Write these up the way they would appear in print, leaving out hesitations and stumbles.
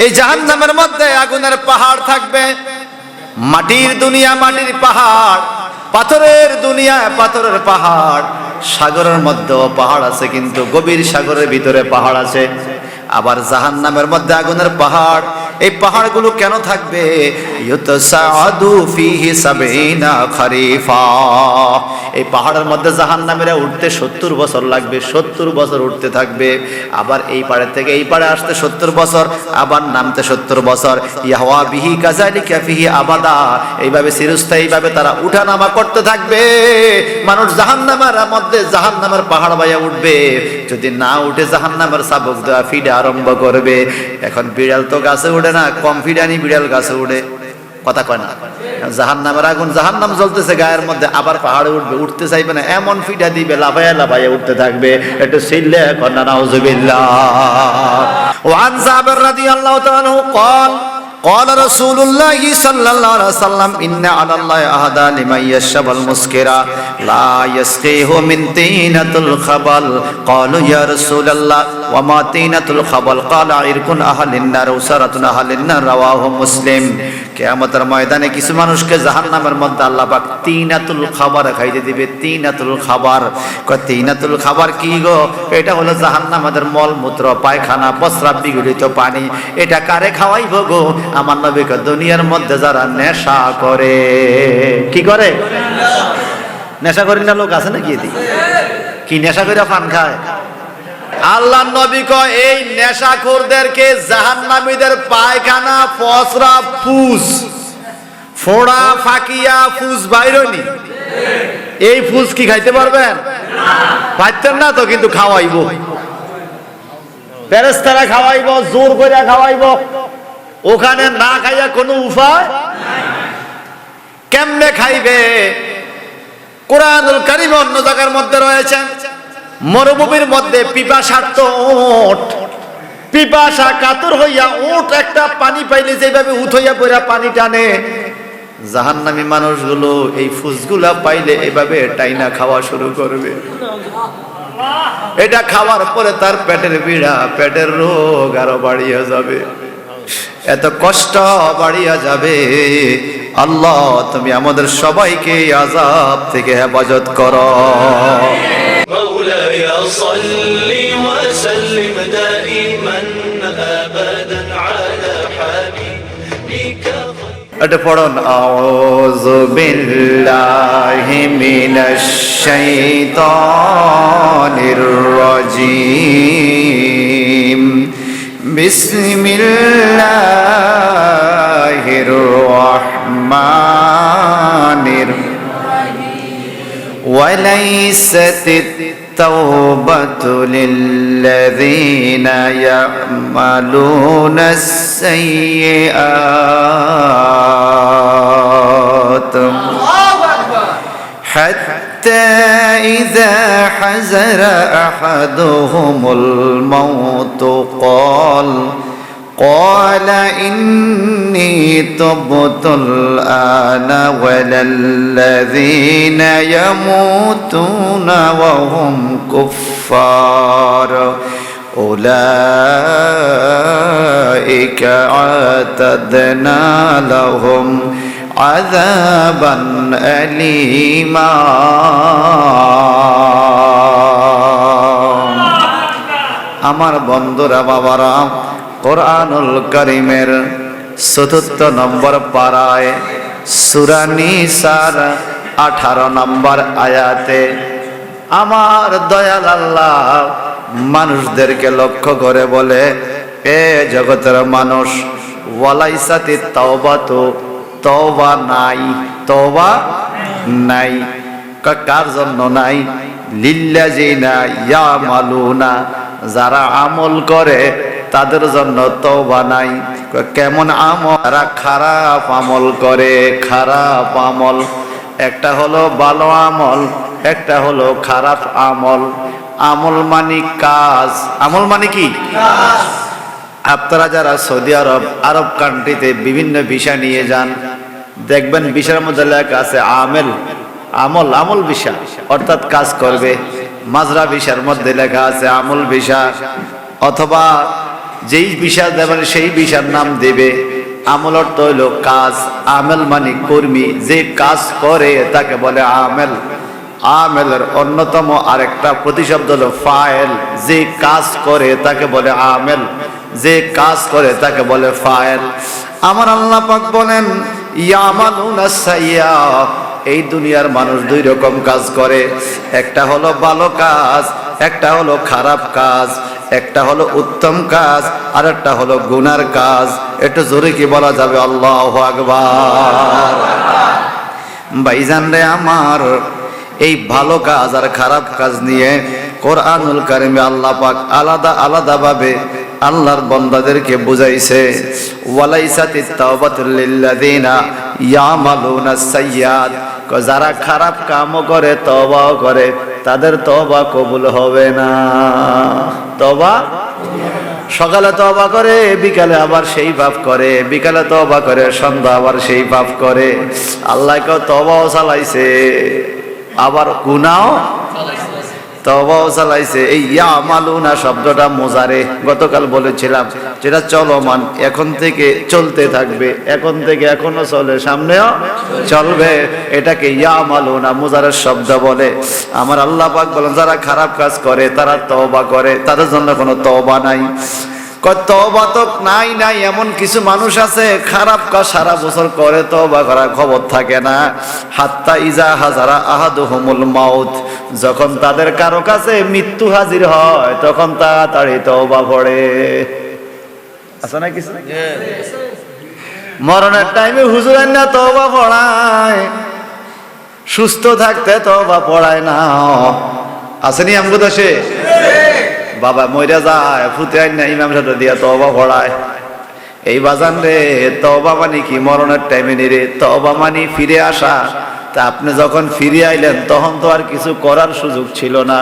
এই জাহান্নামের মধ্যে আগুনের পাহাড় থাকবে, মাটির দুনিয়া মাটির পাহাড়, পাথরের দুনিয়া পাথরের পাহাড়, সাগরের মধ্যেও পাহাড় আছে, কিন্তু গভীর সাগরের ভিতরে পাহাড় আছে। আবার জাহান্নামের মধ্যে আগুনের পাহাড়। এই পাহাড়গুলো কেন থাকবে? ইউতাসাদু ফিহি সাবিনা খারিফা। এই পাহাড়ের মধ্যে জাহান্নামীরা উঠতে 70 বছর লাগবে, 70 বছর উঠতে থাকবে। আবার এই পাড়ে থেকে এই পাড়ে আসতে 70 বছর, আবার নামতে 70 বছর। ইয়াহওয়া বিহি কাযালিকা ফিহি আবাদা। এইভাবে চিরস্থায়ীভাবে তারা উঠানামা করতে থাকবে। মানুষ জাহান্নামের মধ্যে জাহান্নামের পাহাড় বাইয়া উঠবে, যদি না উঠে জাহান্নামের শাবক দেওয়া ফিডা আরম্ভ করবে। এখন বিড়াল তো গাছে উঠে না, কম ফিডানি বিড়াল গাছে উঠে, কথা কয় না। জাহান্নামের আগুন, জাহান্নাম জ্বলতেছে গায়ের মধ্যে, আবার পাহাড়ে উঠবে, উঠতে চাইবে না, এমন ফিডা দিবে লাফাইয়া লাফাইয়া উঠতে থাকবে। একটু সিল্লে এখন না নাউযুবিল্লাহ। ওয়ান জাবের রাদিয়াল্লাহু তাআলা আনহু قال قال رسول الله صلى الله عليه وسلم إن على الله أهدى لمن يشرب المسكرا لا يسقيه من طينة الخبل قالوا يا رسول الله وما طينة الخبل قال عرق أهل النار وسرة أهل النار رواه مسلم। কিয়ামতের ময়দানে কিছু মানুষকে জাহান্নামের মধ্যে আল্লাহ পাক তিনাতুল খাবার খাইতে দিবে। তিনাতুল খাবার, কয় তিনাতুল খাবার কি গো? এটা হলো জাহান্নামের মলমূত্র, পায়খানা, প্রস্রাব বিগলিত পানি। এটা কারে খাওয়াইব গো? আমার নবী কয় দুনিয়ার মধ্যে যারা নেশা করে। কি করে? নেশা করি না লোক আছে নাকি? কি নেশা করে পান খায়? আল্লাহ নবী কয় এই নেশাখোরদেরকে জাহান্নামীদের পায়খানা, প্রস্রাব, ফুস, ফোড়া, ফাকিয়া, ফুস বাইরনি, এই ফুস কি খাইতে পারবেন? পারতেন না তো, কিন্তু খাওয়াইব, ফেরেশতারা খাওয়াইব, জোর করে খাওয়াইব। ওখানে না খাইয়া কোনো উপায় কেমনে খাইবে? কুরআনুল কারীম অন্য জায়গার মধ্যে রয়েছে, মরুভূমির মধ্যে পিপাসার্ত উট, পিপাসা কাতর হইয়া উট একটা পানি পাইলে যেভাবে উঠ হইয়া পড়া পানি টানে, জাহান্নামী মানুষগুলো এই ফুসগুলা পাইলে এভাবে টাইনা খাওয়া শুরু করবে। এটা খাওয়ার পরে তার পেটের পীড়া, পেটের রোগ আরো বাড়িয়ে যাবে, এত কষ্ট বাড়িয়া যাবে। আল্লাহ তুমি আমাদের সবাইকে আযাব থেকে হেফাজত করো। مولاي صل وسلم دائما ابدا على حبيبك। এটা পড়ুন, আউযু বিল্লাহি মিনাশ শাইতানির রাজীম। বিসমিল্লাহির রাহমানির وليست التوبة للذين يعملون السيئات حتى إذا حزر أحدهم الموت قال إني تبت الآن ولا الذين يموتون وهم كفار أولئك أعتدنا لهم عذابا أليما। আমার বন্ধুরা, বাবারা, কুরআনুল কারীমের ৪৪ নম্বর পারায় সূরা নিসার 18 নম্বর আয়াতে আমার দয়াল আল্লাহ মানুষদেরকে লক্ষ্য করে বলে, এ জগতের মানুষ, ওয়ালাইসাতিত তাওবাতু, তওবা নাই, তওবা নাই। কার জন্য নাই? লিল্লাযিনা ইয়ামালুনা, যারা আমল করে তাদের জন্য তওবা নাই। কেমন আমল? যারা খারাপ আমল করে। খারাপ আমল, একটা হলো ভালো আমল, একটা হলো খারাপ আমল। আমল মানে কাজ, আমল মানে কি? কাজ। আপনারা যারা সৌদি আরব, আরব কান্ট্রিতে বিভিন্ন ভিসা নিয়ে যান, দেখবেন ভিসার মধ্যে লেখা আছে আমেল, আমল, আমল ভিসা, অর্থাৎ কাজ করবে। মাজরা ভিসার মধ্যে লেখা আছে আমল ভিসা। অথবা যেই বিচার দেবেন সেই বিচার নাম দেবে। আমল অর্থ হইল কাজ, আমেল মানে কর্মী, যে কাজ করে তাকে বলে আমেল। আমেলের অন্যতম আরেকটা প্রতিশব্দ হলো ফাইল, যে কাজ করে তাকে বলে আমেল, যে কাজ করে তাকে বলে ফাইল। আমার আল্লাহ পাক বলেন ইয়ামালুনা সাইয়্যা, এই দুনিয়ার মানুষ দুই রকম কাজ করে, একটা হলো ভালো কাজ, একটা হলো খারাপ কাজ, একটা হলো উত্তম কাজ, আর একটা হলো গুনার কাজ। একটু জোরে কি বলা যাবে আল্লাহু আকবার? ভাইজান রে আমার, এই ভালো কাজ আর খারাপ কাজ নিয়ে কোরআনুল কারিমে আল্লাহ পাক আলাদা আলাদা ভাবে আল্লাহর বান্দাদেরকে বুঝাইছে। ওয়ালাইসাতিত তাওবাতু লিল্লাযিনা ইয়ামালুনাস সাইয়্যাত, যারা খারাপ কামও করে তওবাও করে তাদের তওবা কবুল হবে না। তওবা সকালে তওবা করে, বিকালে আবার সেই পাপ করে, বিকালে তওবা করে, সন্ধ্যা আবার সেই পাপ করে। আল্লাহকে তওবাও চালাইছে, আবার গুনাহও তওবাও চালাইছে। এই ইয়ামালুনা শব্দটা মোজারে, গতকাল বলেছিলাম যেটা চলমান, এখন থেকে চলতে থাকবে, এখন থেকে এখনো চলে, সামনেও চলবে, এটাকে ইয়ামালুনা মোজারের শব্দ বলে। আমার আল্লাহ পাক বলেন যারা খারাপ কাজ করে তারা তওবা করে, তাদের জন্য কোনো তওবা নাই। তওবা তো নাই নাই, এমন কিছু মানুষ আছে খারাপ কাজ সারা বছর করে, তওবা করার খবর থাকে না। হাত্তা ইজা হাজারা আহাদুহুমুল মাউত, যখন তাদের কারো কাছে মৃত্যু হাজির হয় তখন তাড়াতাড়ি তওবা পড়ে। আছে না কিছু? মরণের টাইমে হুজুর না তওবা পড়ায়, সুস্থ থাকতে তওবা পড়ায় না। আসেনি আমগো দেশে? বাবা মইরা যায়, ফুতে আইন না ইমাম সাহেব দিয়া তওবা পড়ায়। এই বাজান রে, তওবা মানে কি? মরণের টাইমে নিরে তওবা মানে ফিরে আসা। তা আপনি যখন ফিরে আইলেন তখন তো আর কিছু করার সুযোগ ছিল না।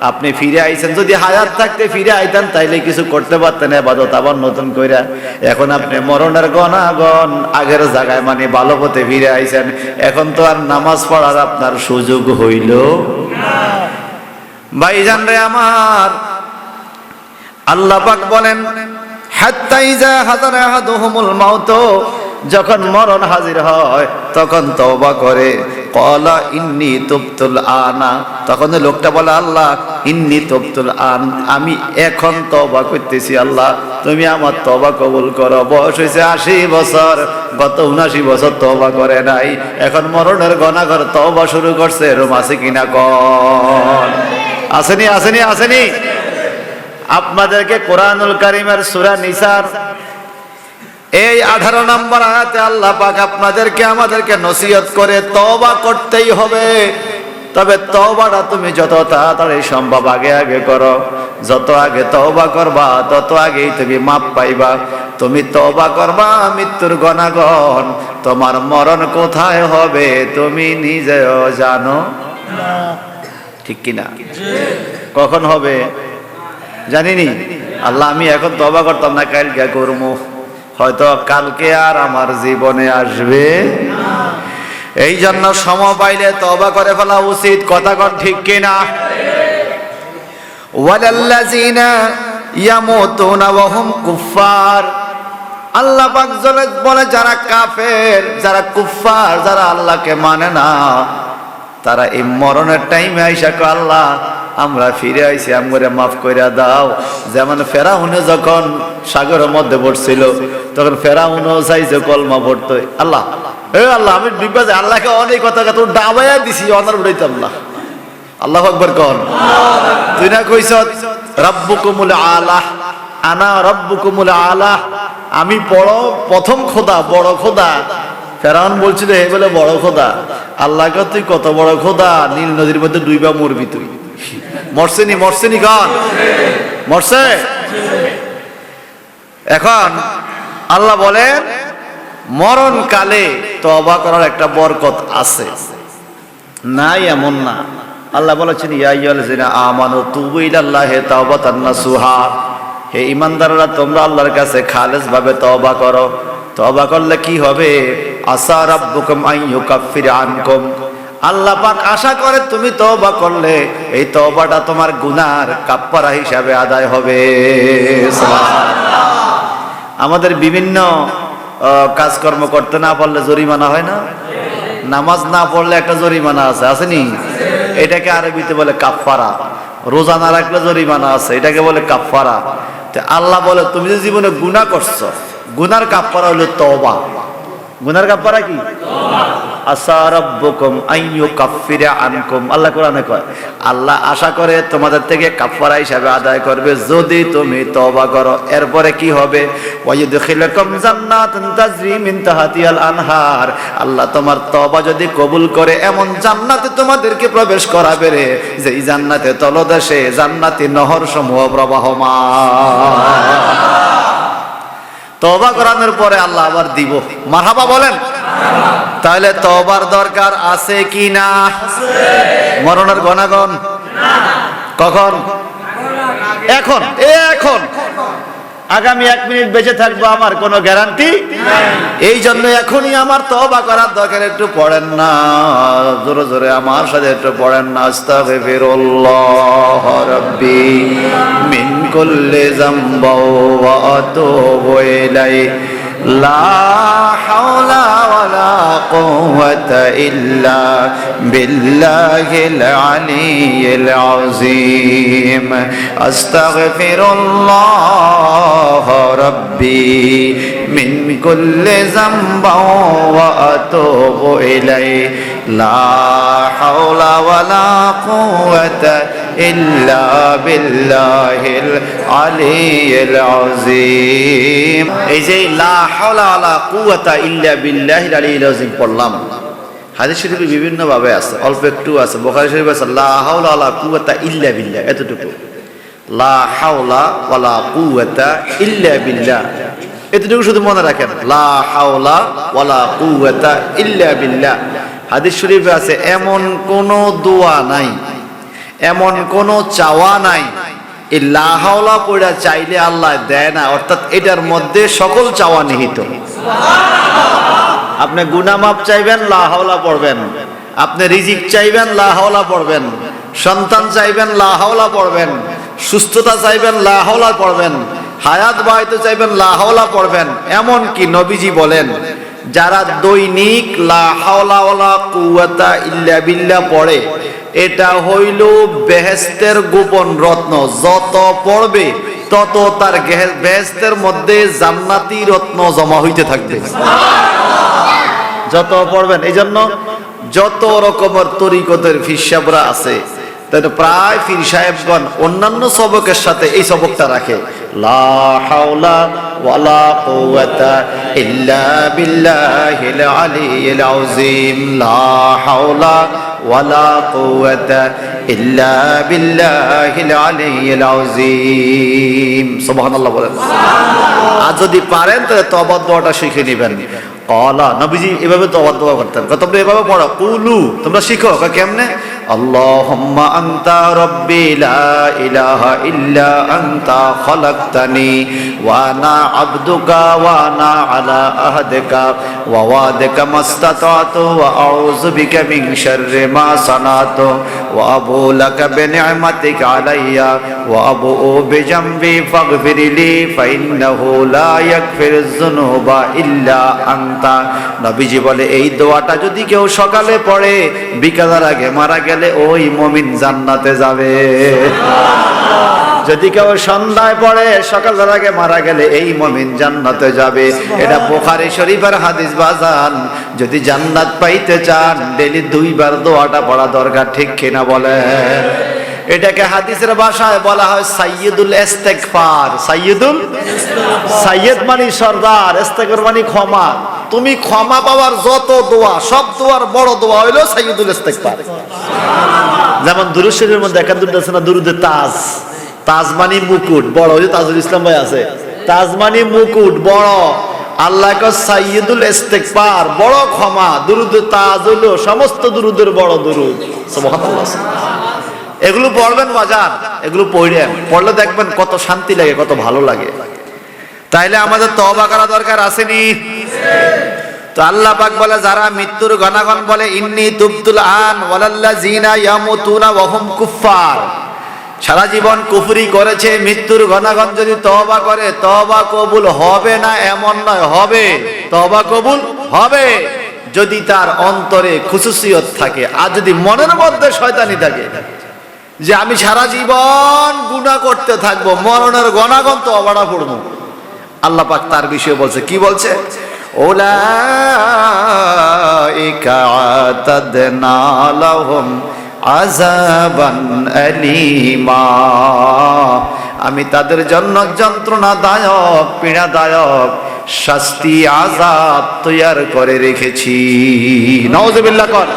আপনি ফিরে আইছেন, যদি হায়াত থাকতে ফিরে আইতেন তাইলে কিছু করতে পারতেন ইবাদত আবার নতুন কইরা। এখন আপনি মরণের গণাগণ আগের জায়গায় মানে ভালো পথে ফিরে আইছেন, এখন তো আর নামাজ পড়ার আপনার সুযোগ হইল না। ভাইজান রে আমার, আল্লাহ পাক বলেন হাত্তা ইজা হাযারা আহাদুহুমুল মাউত, যখন মরণ হাজির হয় তখন তওবা করে। ক্বালা ইন্নী তুবতুল আনা, তখন লোকটা বলে আল্লাহ ইন্নী তুবতুল আন, আমি এখন তওবা করতেছি, আল্লাহ তুমি আমার তওবা কবুল করো। বয়স হয়েছে 80 বছর, গত 79 বছর তওবা করে নাই, এখন মরণের গণাগর তওবা শুরু করছে। এরকম আছে কিনা কোন? আসেনি আসেনি আসেনি? আপনাদেরকে কোরআনুল কারীমের সূরা নিসার এই 18 নম্বর আয়াতে আল্লাহ পাক আপনাদেরকে আমাদেরকে নসিহত করে তওবা করতেই হবে। তবে তওবাটা তুমি যত তাড়াতাড়ি সম্ভব আগে আগে করো। যত আগে তওবা করবা তত আগেই তুমি মাপ পাইবা। তুমি তওবা করবা মৃত্যুর গণাগণ, তোমার মরণ কোথায় হবে তুমি নিজেও জানো না, ঠিক কিনা? কখন হবে জানিনি। আল্লাহ আমি এখন তওবা করতাম না, কালকে করবো, হয়তো কালকে আর আমার জীবনে আসবে না। এই জন্য সময় পাইলে তওবা করে ফেলা উচিত। কথা কন ঠিক কিনা? ওয়ালাল্লাযিনা ইয়ামুতুনা ওয়া হুম কুফার, আল্লাহ পাক বলে যারা কাফের, যারা কুফার, যারা আল্লাহকে মানে না, তারা এই মরণের টাইমে আইসা কয় আল্লাহ আমরা ফিরে আইছি, আমগরে মাফ কইরা দাও। যেমন ফেরাউনে যখন সাগরের মধ্যে পড়ছিল তখন ফেরাউনও চাইছে কলমা পড়তো, আল্লাহ এ আল্লাহ আমি ডুববা যাই, আল্লাহকে অনেক কথা তো ডাবাইয়া দিছি, অনার উড়াইতে আল্লাহ। আল্লাহু আকবার কন। তুই না কইছ রাব্বুকুমুল আলা, আনা রাব্বুকুমুল আলা, আমি বড় প্রথম খোদা, বড় খোদা। ফেরাউন বলছিল হে বলে বড় খোদা। আল্লাহকে তুই কত বড় খোদা, নীল নদীর মধ্যে ডুইবা মরবি তুই। মরছেনি মরছেনি গান মরছে। এখন আল্লাহ বলেন মরণ কালে তওবা করার একটা বরকত আছে, নাই এমন না। আল্লাহ বলেছেন ইয়া আইয়ুহাল্লাযিনা আমানু তুবু ইলাল্লাহি তাওবাতান নাসুহা, হে ঈমানদাররা তোমরা আল্লাহর কাছে খালেস ভাবে তওবা করো। তওবা করলে কি হবে? আসা রাব্বুকুম আন ইউকাফিরা আনকুম, আল্লাহ পাক আশা করে তুমি তওবা করলে এই তওবাটা তোমার গুনার কাফফারা হিসাবে আদায় হবে। সুবহানাল্লাহ। আমাদের বিভিন্ন কাজকর্ম করতে না পারলে জরিমানা হয় না? নামাজ না পড়লে একটা জরিমানা আছে, আসেনি? এটাকে আরবিতে বলে কাফফারা। রোজা না রাখলে জরিমানা আছে, এটাকে বলে কাফফারা। তো আল্লাহ বলে তুমি যে জীবনে গুনাহ করছো, গুনার কাফফারা হলো তওবা। গুনার কাফফারা কি? আসা রাব্বুকুম আইয়ুকাফফিরা আনকুম। আল্লাহ কোরআনে কয়, আল্লাহ আশা করে তোমাদের থেকে কাফফারা হিসাবে আদায় করবে যদি তুমি তওবা করো। এরপরে কি হবে? ওয়ায়ুদখিলুকুম জান্নাতান তাজরি মিন তাহতিহাল আনহার। আল্লাহ তোমার তওবা যদি কবুল করে এমন জান্নাতে তোমাদেরকে প্রবেশ করাবে রে, যে এই জান্নাতে তলদেশে জান্নাতি নহর সমূহ প্রবাহমান। তওবা করানোর পরে আল্লাহ আবার দিব। মারহাবা বলেন। তাহলে তওবার দরকার আছে কি না? মরণের ঘনাগন কখন? এখন। এখন আগামী 1 মিনিট বেঁচে থাকবো আমার কোনো গ্যারান্টি এই জন্য এখনই আমার তওবা করার দরকার। একটু পড়েন না, জোরে জোরে আমার সাথে একটু পড়েন না। আস্তাগফিরুল্লাহ রাব্বি মিন কুল্লি যামবি ওয়া আতুবু ইলাইহি লা হাওলা ওয়ালা কুওয়াতা ইল্লা বিল্লাহিল আলিয়্যিল আযীম। আস্তাগফিরুল্লাহ রাব্বি মিন কুল্লি যামবি ওয়া আতুবু ইলাইহি লা হাওলা ওয়ালা কুওয়াতা ইল্লা বিল্লাহিল আলিয়্যিল আযীম। এই যে লা হাওলা ওয়ালা কুওয়াতা ইল্লা বিল্লাহিল আলিয়্যিল আযীম পড়লাম, হাদিস শরীফে বিভিন্ন ভাবে আছে, অল্প একটু আছে। বুখারী শরীফে আছে লা হাওলা ওয়ালা কুওয়াতা ইল্লা বিল্লাহ, এতটুকু। লা হাওলা ওয়ালা কুওয়াতা ইল্লা বিল্লাহ, এতটুকু শুধু মনে রাখেন। লা হাওলা ওয়ালা কুওয়াতা ইল্লা বিল্লাহ। হাদিস শরীফে আছে এমন কোন দোয়া নাই, এমন কোন চাওয়া নাই এই লা হাওলা পড়া চাইলে আল্লাহ দেয় না, অর্থাৎ এটার মধ্যে সকল চাওয়া নিহিত। আপনি গুনাহ মাফ চাইবেন, লা হাওলা পড়বেন। আপনি রিজিক চাইবেন, লা হাওলা পড়বেন। সন্তান চাইবেন, লা হাওলা পড়বেন। সুস্থতা চাইবেন, লা হাওলা পড়বেন। হায়াত বাড়াইতে চাইবেন, লা হাওলা পড়বেন। এমন কি নবীজি বলেন, যারা দৈনিক লা হাওলা ওয়ালা কুওয়াতা ইল্লা বিল্লাহ পড়ে, এটা হইল বেহেশতের গোপন রত্ন। যত পড়বে তত তার বেহেশতের মধ্যে জান্নাতি রত্ন জমা হইতে থাকবে। যত পড়বেন। এই জন্য যত রকমের তরিকতের ফিরসাবরা আছে, প্রায় পীর সাহেবগণ অন্যান্য সবকের সাথে এই সবকটা রাখে, লা হাওলা ওয়ালা কুওয়াতা ইল্লা বিল্লাহিল আলিয়্যিল আযীম। লা হাওলা ওয়ালা কুওয়াতা ইল্লা বিল্লাহিল আলিয়্যিল আযীম। সুবহানাল্লাহ বলেন। আর যদি পারেন তাহলে তওবা দোয়াটা শিখে নেবেন। ক্বালা, নবীজি এভাবে তওবা দোয়া করতেন। তোমরা এভাবে পড়ো, কুলু, তোমরা শিখো। কেমনে? আল্লাহুম্মা আনতা রাব্বি লা ইলাহা ইল্লা আনতা খালাকতানি ওয়া আনা আবদুকা ওয়া আনা আলা আহদিকা ওয়া ওয়াদিকা মাসতাতাতু ওয়া আউযু বিকা মিন শাররি মা সানাতু ওয়া আবু লাকা বিনি'মাতিকা আলাইয়া ওয়া আবু বিজামবি ফাগফিরলি ফাইন্নাহু লা ইয়াগফিরুয যুনুবা ইল্লা আনতা। নবীজি বলে এই দোয়াটা যদি কেউ সকালে পড়ে, বিকালের আগে মারা গেলে ওই মুমিন জান্নাতে যাবে। যদি কেউ সন্ধ্যায় পড়ে, সকালের আগে মারা গেলে এই মুমিন জান্নাতে যাবে। এটা বুখারী শরীফের হাদিস বাজান। যদি জান্নাত পাইতে চান ডেইলি 2 বার দোয়াটা পড়া দরকার, ঠিক কিনা বলেন? এটাকে হাদিসের ভাষায় বলা হয় সাইয়্যিদুল ইস্তিগফার। সাইয়্যিদ মানে সরদার, ইস্তিগফার মানে ক্ষমা। তুমি ক্ষমা পাওয়ার যত দোয়া, সব দোয়ার বড় দোয়া হইলো সাইয়্যিদুল ইস্তিগফার। যেমন দুরূদ শরীফের মধ্যে একটা দুটো আছে না, দুরুদে তাজ। তাজ মানে মুকুট, বড়। ওই তাজুল ইসলাম ভাই আছে, তাজ মানে মুকুট, বড়। আল্লাহ কা সাইয়্যিদুল ইস্তিগফার, বড় ক্ষমা। দুরুদে তাজ হলো সমস্ত দুরুদের বড় দুরুদ। সুবহানাল্লাহ। এগুলো পড়বেন বাজার, এগুলো পড়লে দেখবেন কত শান্তি লাগে, কত ভালো লাগে। তাইলে আমাদের তওবা করা দরকার আসেনি? তো আল্লাহ পাক বলে, যারা মৃত্যুর ঘনাঘন বলে ইন্নী তুবতুল আন ওয়ালাল্লাযিনা ইয়ামুতুনা ওয়া হুম কুফফার, সারা জীবন কুফরি করেছে, মৃত্যুর ঘনাগন যদি তওবা করে তওবা কবুল হবে না এমন নয়, হবে, তওবা কবুল হবে যদি তার অন্তরে খুশুসিয়ত থাকে। আর যদি মনের মধ্যে শয়তানি থাকে যে আমি সারা জীবন গুনাহ করতে থাকবো, মরণের ঘনাগন তওবাটা পড়বো, আল্লাহ পাক তার বিষয়ে বলছে, কি বলছে? উলাইকা আতাদনা লাহুম আযাবান আলীমা, আমি তাদের জন্য যন্ত্রণাদায়ক পীড়াদায়ক শাস্তি আযাব তৈয়ার করে রেখেছি। নাউযুবিল্লাহ কর।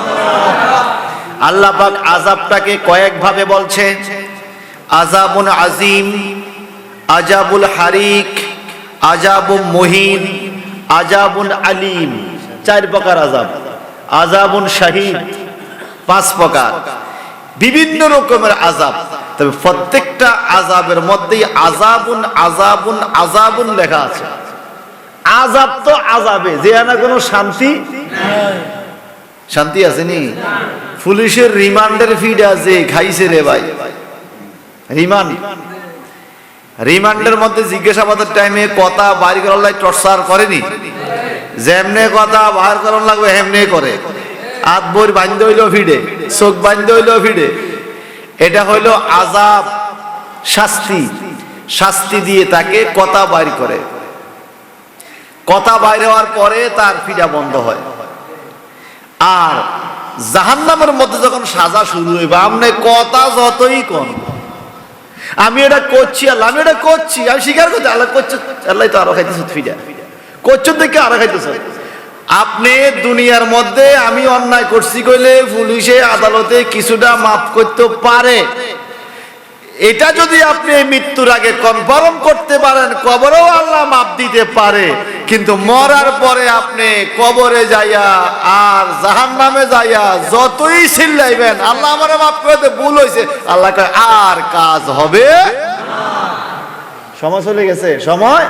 আল্লাহ পাক আযাবটাকে কয়েক ভাবে বলছে, আযাবুন আযীম, আযাবুল হারিক, আযাবুম মুহিন, আযাবুন আলীম, 4 প্রকার আযাব। আযাবুন শাহীদ 5 প্রকার, বিভিন্ন রকমের আযাব। তবে প্রত্যেকটা আযাবের মধ্যেই আযাবুন আযাবুন আযাবুন লেখা আছে। আযাব তো আযাবে, যে না কোনো শান্তি নাই। শান্তি আছে নি? পুলিশের রিমান্ডের ফিড আছে, খাইছে রে ভাই রিমান্ডের মধ্যে জিজ্ঞাসাবাদের টাইমে কথা বাইর করার লাগে টর্চার করেনি? যেমনে কথা বাহির করার লাগবে হেমনে করে। হাত বই বান্ধে হইলো ফিডে, চোখ বান্ধে হইলো ফিডে। এটা হইলো আযাব, শাস্তি। শাস্তি দিয়ে তাকে কথা বাইর করে, কথা বাইর হওয়ার পরে তার ফিডা বন্ধ হয়। আর জাহান্নামের মধ্যে যখন সাজা শুরু হইবে, আপনি কথা যতই কম, আমি এটা করছি আল্লাহ, আমি এটা করছি, আমি স্বীকার করছি আল্লাহ করছে, আল্লাহ তো আরো খাইতেছ ফিডা করছেন দেখে আরো খাইতেছ। আপনি দুনিয়ার মধ্যে আমি অন্যায় করছি কইলে পুলিশে আদালতে কিছুটা মাফ করতে পারে। এটা যদি আপনি মৃত্যুর আগে কনফার্ম করতে পারেন, কবরেও আল্লাহ মাফ দিতে পারে। কিন্তু মরার পরে আপনি কবরে যাইয়া আর জাহান্নামে যাইয়া যতই চিল্লাইবেন আল্লাহ আমারে মাফ করে দে, ভুল হয়েছে, আল্লাহ কয় আর কাজ হবে না। সময় চলে গেছে, সময়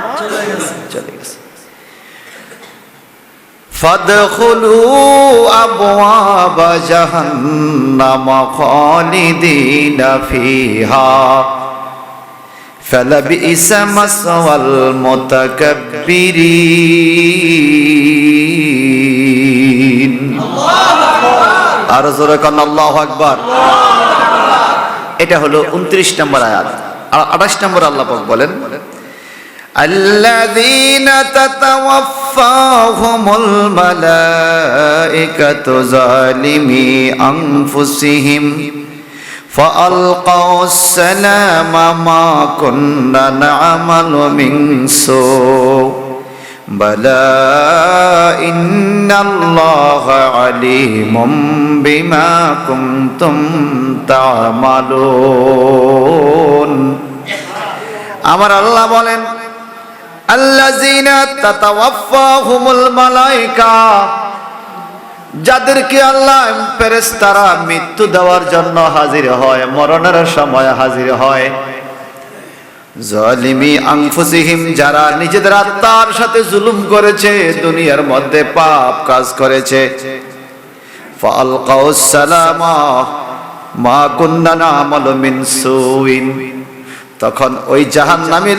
চলে গেছে। ফাদখুলু আবওয়াবা জাহান্নাম খালিদিনা ফিহা ফালাবিসা মাসওয়াল মুতাকাব্বিরিন। আর জোরে কান আল্লাহু আকবার। এটা হলো 29 নম্বর আয়াত। আর 28 নম্বর আল্লাহ পাক বলেন, আল্লাযীনা তাতাওয়াফফাহুমুল মালাইকাতু যালিমি আনফুসিহিম ফাআলকাউস সালামা মা কুন্না না'মালু মিন সু বালা ইন্নাল্লাহা আলীমুম বিমা কুনতুম তা'মালুন। আমার আল্লাহ বলেন, আল্লাযীনা তাতাওয়াফফাহুমুল মালাইকা, যাদেরকে আল্লাহ ফেরেশতারা মৃত্যু দেওয়ার জন্য হাজির হয়, মরণের সময় হাজির হয়। জালিমি আনফুসিহিম, যারা নিজেদের আত্মার সাথে জুলুম করেছে, দুনিয়ার মধ্যে পাপ কাজ করেছে। ফাআলকাউস সালামা মা কুন্না না'মালু মিন সুইন, তখন ওই জাহান্নামী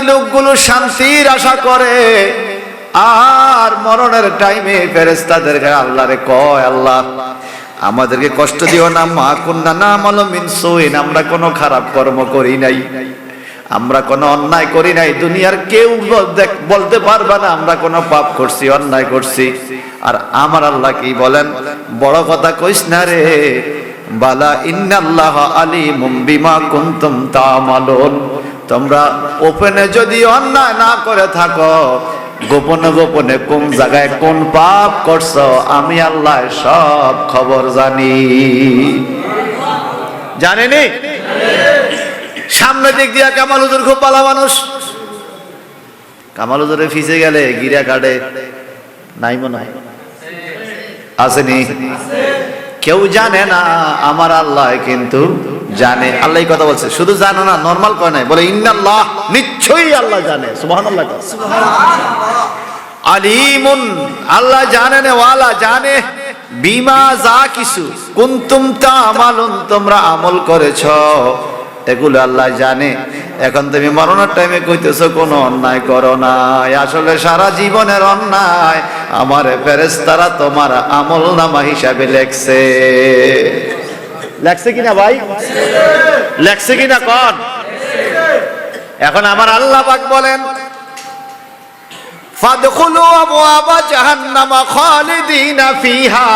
লোকগুলো শান্তির আশা করে। আর মরণের টাইমে ফেরেশতাদেরকে আল্লাহরে কয়, আল্লাহ আমাদেরকে কষ্ট দিও না, মা কুন্না না'মালু মিন সুইন, আমরা কোনো খারাপ কর্ম করি নাই, আমরা কোনো অন্যায় করি নাই। দুনিয়ার কেউ বলতে পারবে না আমরা কোনো পাপ করছি, অন্যায় করছি। আর আমার আল্লাহ কি বলেন, বড় কথা কইস না রে, বালা ইন্নাল্লাহা আলীমুম বিমা কুনতুম তা'মালুন। তোমরা ওপেনে যদি অন্যায় না করে থাকো, গোপনে গোপনে কোন জায়গায় কোন পাপ করছো, আমি আল্লাহ সব খবর জানি। জানেনি? সামনে দিক দিয়া কামাল হুজুর খুব ভালো মানুষ, কামাল হুজুরে ফিসে গেলে গিরা কাটে নাই মনে হয়, আসেনি? কেউ জানে না, আমার আল্লাহ কিন্তু জানে। আল্লাহ কথা বলছে, শুধু জানে না, নরমাল কয় নাই, বলে ইন্নাল্লাহ, নিশ্চয়ই আল্লাহ জানে। সুবহানাল্লাহ। আলিমুন, আল্লাহ জানেন, ওয়ালা জানে, বিমা যা কিছু কুনতুম তা'মালুন তোমরা আমল করেছো এগুলো আল্লাহ জানে। এখন তুমি মরণের টাইমে কইতেছো কোনো অন্যায় করো নাই, আসলে সারা জীবনের অন্যায় আমার ফেরেশতারা তোমার আমলনামা হিসাবে লেখছে। লেখছে কিনা ভাই? লেখছে কিনা কোন? এখন আমার আল্লাহ পাক বলেন ফাদখুলু আবওয়াবা জাহান্নামা খালিদিনা ফিহা।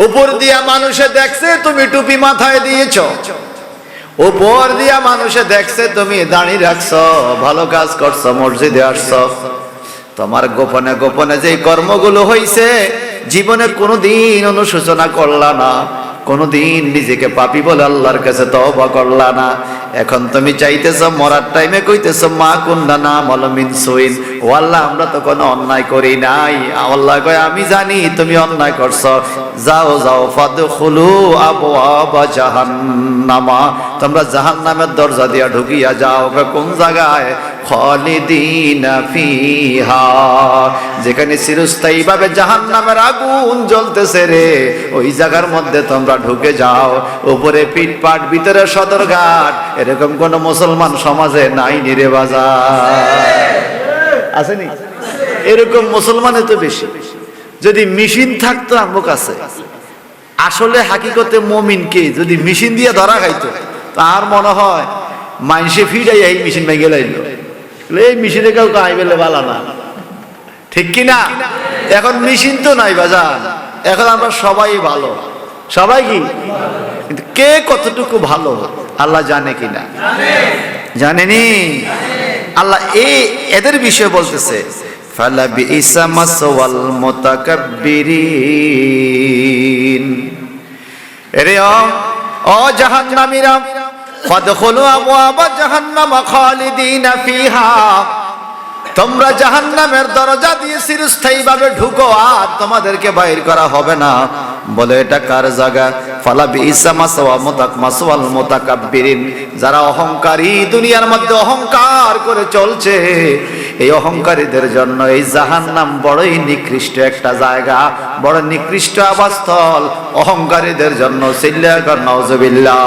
উপর দিয়া মানুষে দেখছে তুমি টুপি মাথায় দিয়েছো, উপর দিয়া মানুষে দেখছে তুমি দাঁড়িয়ে রাখছো, ভালো কাজ করছো, মসজিদে আসছো, তোমার গোপনে গোপনে যে কর্মগুলো হইছে জীবনে কোনোদিন অনুশোচনা করলা না, কোনোদিন নিজেকে পাপী বলে আল্লাহর কাছে তওবা করলা না। এখন তুমি চাইতেছো মরার টাইমে কইতেছো মা কুন্না না'মাল মিন সুইন, ও আল্লাহ আমরা তো কোনো অন্যায় করি নাই। আল্লাহ কয় আমি জানি তুমি অন্যায় করছো, যাও যাও ফাদখুলু আবওয়াবা জাহান্নামা, তোমরা জাহান্নামের দরজা দিয়া ঢুকিয়া যাও। কোন জায়গায়? খালিদিনা ফিহা, যেখানে চিরস্থায়ী ভাবে জাহান্নামের আগুন জ্বলতেছে রে, ওই জায়গার মধ্যে তোমরা ঢুকে যাও। উপরে পিটপাট ভিতরে সদরঘাট, এরকম কোন মুসলমান সমাজে নাই নিরে বাজার আসেনি? এরকম মুসলমানে তো বেশি। যদি মেশিন থাকতো আমার কাছে, আসলে হাকিকতে মুমিনকে যদি মেশিন দিয়ে ধরা খাইতো তার মনে হয় মানুষে ফিরাই এই মেশিন ভেঙে লাইলো, এই মেশিনে কেউ আইবেলে বালা না, ঠিক কিনা? এখন মেশিন তো নাই বাজার, এখন আমরা সবাই ভালো, সবাই কি, কিন্তু কে কতটুকু ভালো আল্লাহ জানে কিনা? জানেনি? আল্লাহ এদের বিষয়ে বলতেছে ফালা বিইসা মাসওয়াল মুতাকাব্বিরিন। এরে ও জাহান্নামীরা, ফাদখুলু আবওয়াবা জাহান্নামা খালিদিনা ফিহা, তোমরা জাহান্নামের দরজা দিয়ে চিরস্থায়ী ভাবে ঢুকো, আর তোমাদেরকে বাইর করা হবে না। বলে এটা কার জায়গা? ফালা বিইসা মাসওয়াল মুতাকাব্বিরিন, যারা অহংকারী, দুনিয়ার মধ্যে অহংকার করে চলছে, এই অহংকারীদের জন্য এই জাহান্নাম বড়ই নিকৃষ্ট একটা জায়গা, বড় নিকৃষ্ট আবাসস্থল অহংকারীদের জন্য। চিল্লায়া কর নাউজুবিল্লাহ।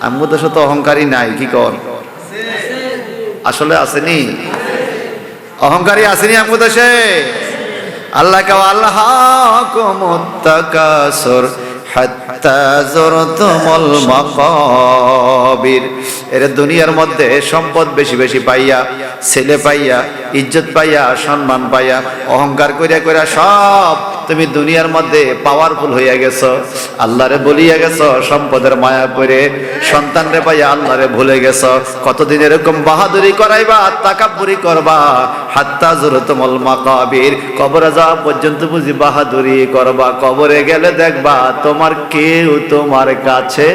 আমগো দেশে তো অহংকারী নাই, কি কর? আসলে আসেনি? অহংকারী আসেনি আমগো দেশে? আল্লাহ কা আল্লাহাকুমুত তাকাসুর হাত্তা যুরতুমুল মাকাবির। এর দুনিয়ার মধ্যে সম্পদ বেশি বেশি পাইয়া, ছেলে পাইয়া, ইজ্জত পাইয়া, সম্মান পাইয়া, অহংকার কইরা কইরা সব তুমি দুনিয়ার মধ্যে পাওয়ারফুল হইয়া গেছো, আল্লাহরে বলিয়া গেছো, সম্পদের মায়া করে সন্তানরে পাইয়া আল্লাহরে ভুলে গেছো। কতদিন এরকম বাহাদুরি করাইবা, তাকাব্বুরি করবা? হাত্তা যুরতুমুল মাকাবির, কবরে যাওয়া পর্যন্ত বুঝি বাহাদুরি করবা, কবরে গেলে দেখবা তোমার কেউ তোমার কাছে।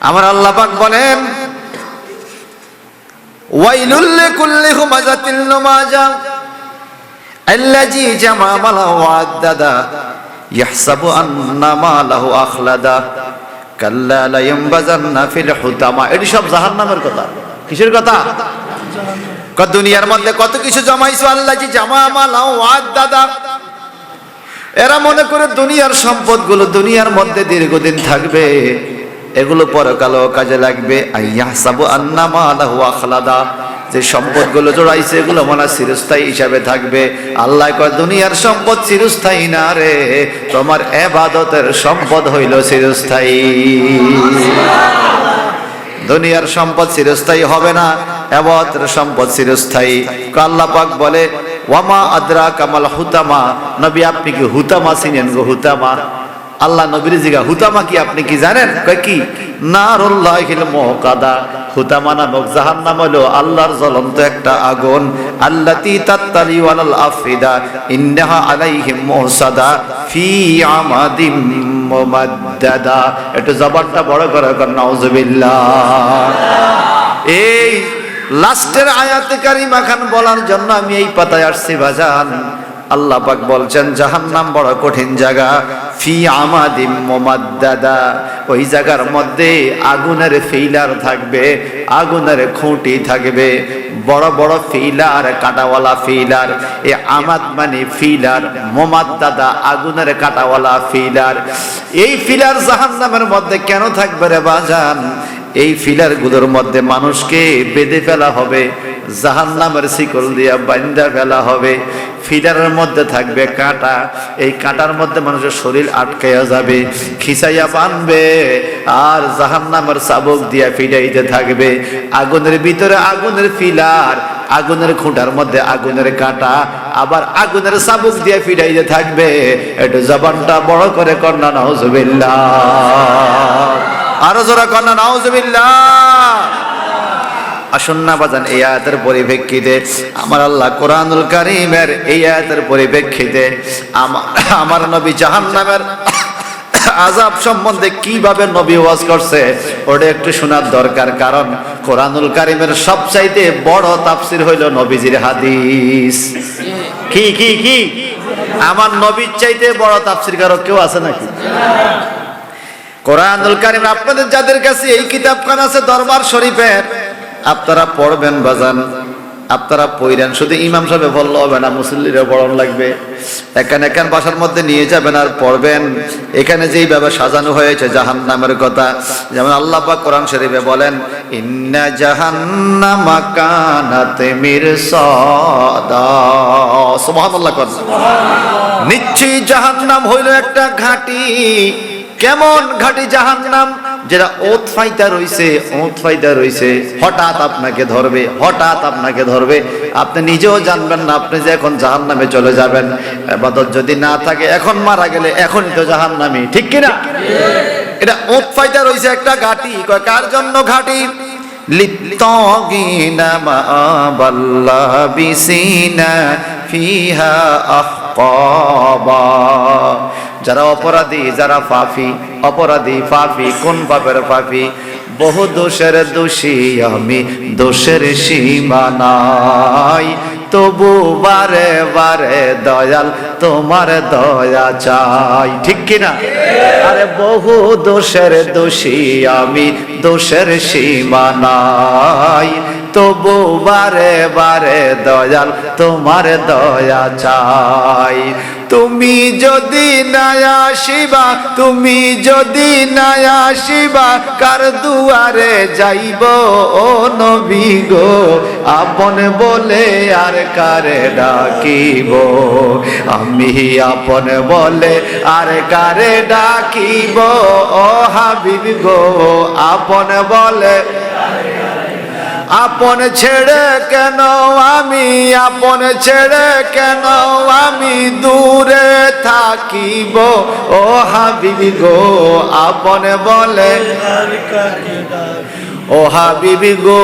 আমার আল্লাহ পাক বলেন ওয়াইলুল লিকুল্লি হুমাযাতিল লুমাযা আল্লাযী জামা মালাহু আ'দ্দাদা ইয়াহসাবু আন্না মালাহু আখলাদা কাল্লা লা ইয়ানবাযান্না ফিল হুতামা। এটি সব জাহান্নামের কথা। কিসের কথা? দুনিয়ার মধ্যে কত কিছু জমাইছো, আল্লাযী জামা মালাহু আ'দ্দাদা, এরা মনে করে দুনিয়ার সম্পদগুলো দুনিয়ার মধ্যে দীর্ঘদিন থাকবে, এগুলো পরকালেও কাজে লাগবে। আইয়াহসাবু আন্না মালাহু আখলাদা, যে সম্পদগুলো জড়াইছে এগুলো মনে চিরস্থায়ী হিসাবে থাকবে। আল্লাহ কয় দুনিয়ার সম্পদ চিরস্থায়ী না রে, তোমার ইবাদতের সম্পদ হইল চিরস্থায়ী। দুনিয়ার সম্পদ চিরস্থায়ী হবে না, ইবাদতের সম্পদ চিরস্থায়ী। আল্লাহ পাক বলে ওয়ামা আদরাকা মাল হুতামা, নবী আপনি কি হুতামা চিনেন গো? হুতামা, আল্লাহ নবীর জিগা হুতামা কি আপনি কি জানেন? কয় কি? নারুল্লাহিল মুকাদা, হুতামা নামক জাহান্নাম হলো আল্লাহর জ্বলন্ত একটা আগুন। আল্লাতী তাত্তালি আলাল আফিদা ইন্নাহা আলাইহিম মুসাদা ফি আমাদিম মুমাদ্দাদা। একটু জবানটা বড় করে কর নাউজুবিল্লাহ। এই লাস্টের আয়াতে কারিমা খান বলার জন্য আমি এই পাতায় আসছি বাজান। আল্লাহ পাক বলছেন জাহান্নাম বড় কঠিন জায়গা। ফি আমাদিম মুমাদ্দাদা, ওই জায়গার মধ্যে আগুনের ফিলার থাকবে, আগুনের খুঁটি থাকবে, বড় বড় ফিলার, কাঁটাওয়ালা ফিলার। এ আমাদ মানে ফিলার, মোমাদ দাদা আগুনের কাঁটাওয়ালা ফিলার। এই ফিলার জাহান্নামের মধ্যে কেন থাকবে রে বাজান? এই ফিলার গুলোর মধ্যে মানুষকে বেঁধে ফেলা হবে, জাহান্নামের শিকল দিয়া বান্ধা ফেলা হবে। ফিলারের মধ্যে থাকবে কাঁটা, এই কাঁটার মধ্যে মানুষের শরীর আটকাইয়া যাবে, খিসাইয়া বানবে, আর জাহান্নামের চাবুক দিয়া ফিরাইতে থাকবে। আগুনের ভিতরে আগুনের ফিলার, আগুনের খুঁটার মধ্যে আগুনের কাঁটা, আবার আগুনের চাবুক দিয়ে ফিরাইতে থাকবে। একটু জবানটা বড় করে কন্যা নাউজুবিল্লাহ, আরো জোরে কন্যা নাউজুবিল্লাহ। আসুন না বাজান, এই আয়াতের পরিপ্রেক্ষিতে আমার আল্লাহ কোরআনুল কারীমের এই আয়াতের পরিপ্রেক্ষিতে আমার নবী জাহান্নামের আযাব সম্বন্ধে কিভাবে নবী ওয়াজ করছে ওটা একটু শোনার দরকার। কারণ কোরআনুল কারীমের সবচাইতে বড় তাফসীর হইল নবীজির হাদিস। কি কি কি আমার নবীর চাইতে বড় তাফসীর কারো কেউ আছে নাকি? কোরআনুল কারীম আপনাদের যাদের কাছে এই কিতাবখানা আছে দরবার শরীফের, আপনারা পড়বেন বাজান, আপনারা পড়েন। শুধু ইমাম সাহেব বললে হবে না, মুসল্লিরা পড়ান লাগবে। এখানে বাসার মধ্যে নিয়ে যাবেন আর পড়বেন। এখানে যেইভাবে সাজানো হয়েছে জাহান্নামের কথা, যেমন আল্লাহ পাক কোরআন শরীফে বলেন, ইন্না জাহান্নামা কানাত মিরসাদা। সুবহানাল্লাহ। নিশ্চয়ই জাহান্নাম হইল একটা ঘাঁটি। কেমন ঘাঁটি জাহান্নাম? যেটা ওত ফাইতা রইছে, হঠাৎ আপনাকে ধরবে, হঠাৎ আপনাকে ধরবে, আপনি নিজেও জানবেন না আপনি যে এখন জাহান্নামে চলে যাবেন। ইবাদত যদি না থাকে, এখন মারা গেলে এখনই তো জাহান্নামী, ঠিক কিনা? এটা ওত ফাইতা রইছে একটা ঘাঁটি। কার জন্য ঘাঁটি? লিত্তাগিনা মা'বাল্লাবিসিনা ফিহা আহকাবা। যারা অপরাধী, যারা পাপী, অপরাধী পাপী। কোন পাপের পাপী? বহু দোষের দোষী আমি, দোষের সীমা নাই, তবু বারে বারে দয়াল তোমার দয়া চাই, ঠিক কিনা? আরে বহু দোষের দোষী আমি, দোষের সীমা নাই, তবু বারে বারে দয়াল তোমার দয়া চাই। তুমি যদি না আসিবা, তুমি যদি না আসিবা, কার দুয়ারে যাইব ও নবী গো? আপন বলে আর কারে ডাকিব? আমি আপন বলে আর কারে ডাকিব ও হাবিব গো? আপন বলে আপন ছেড়ে কেন আমি, আপন ছেড়ে কেন আমি দূরে থাকিব ও হাবিবি গো? আপন বলে ও হাবিবি গো,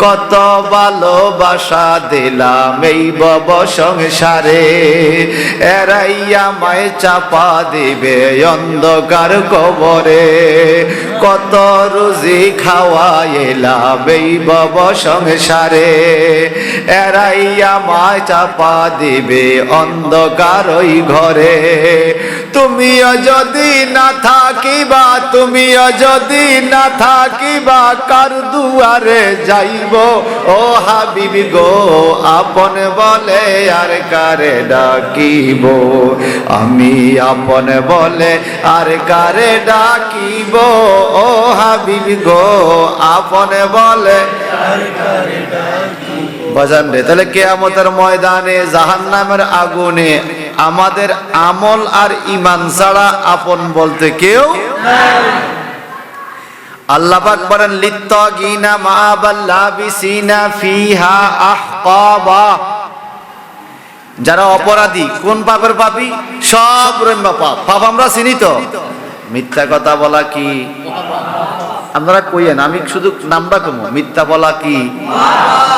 কত ভালোবাসা দিলাম এই ভব সংসারে, এরাইয়া মায় চাপা দিবে অন্ধকার কবরে। কত রুজি খাওয়াইলাম এই ভব সংসারে, এরাইয়া মায় চাপা দিবে অন্ধকার ওই ঘরে। তুমিও যদি না থাকিবা, তুমিও যদি না থাকিবা, কার দুয়ারে যাইব ও হাবিবি গো? আপন বলে আর কারে ডাকিব? আমি আপন বলে আর কারে ডাকিব ও হাবিবি গো? আপন বলে আর কারে ডাকিব? বাজান রে, তাহলে কিয়ামতের ময়দানে জাহান্নামের আগুনে আমাদের আমল আর ঈমান ছাড়া আপন বলতে কেউ নাই। আল্লাহ পাক বলেন, লিত্তাগিনা মা'বাল্লাবিসিনা ফিহা আহকাবা। যারা অপরাধী, কোন পাপের পাপী? সব রম্য পাপ। পাপ আমরা চিনি তো। মিথ্যা কথা বলা কি? আপনারা কইয়েন, আমি শুধু নামটা কমো। মিথ্যা বলা কি?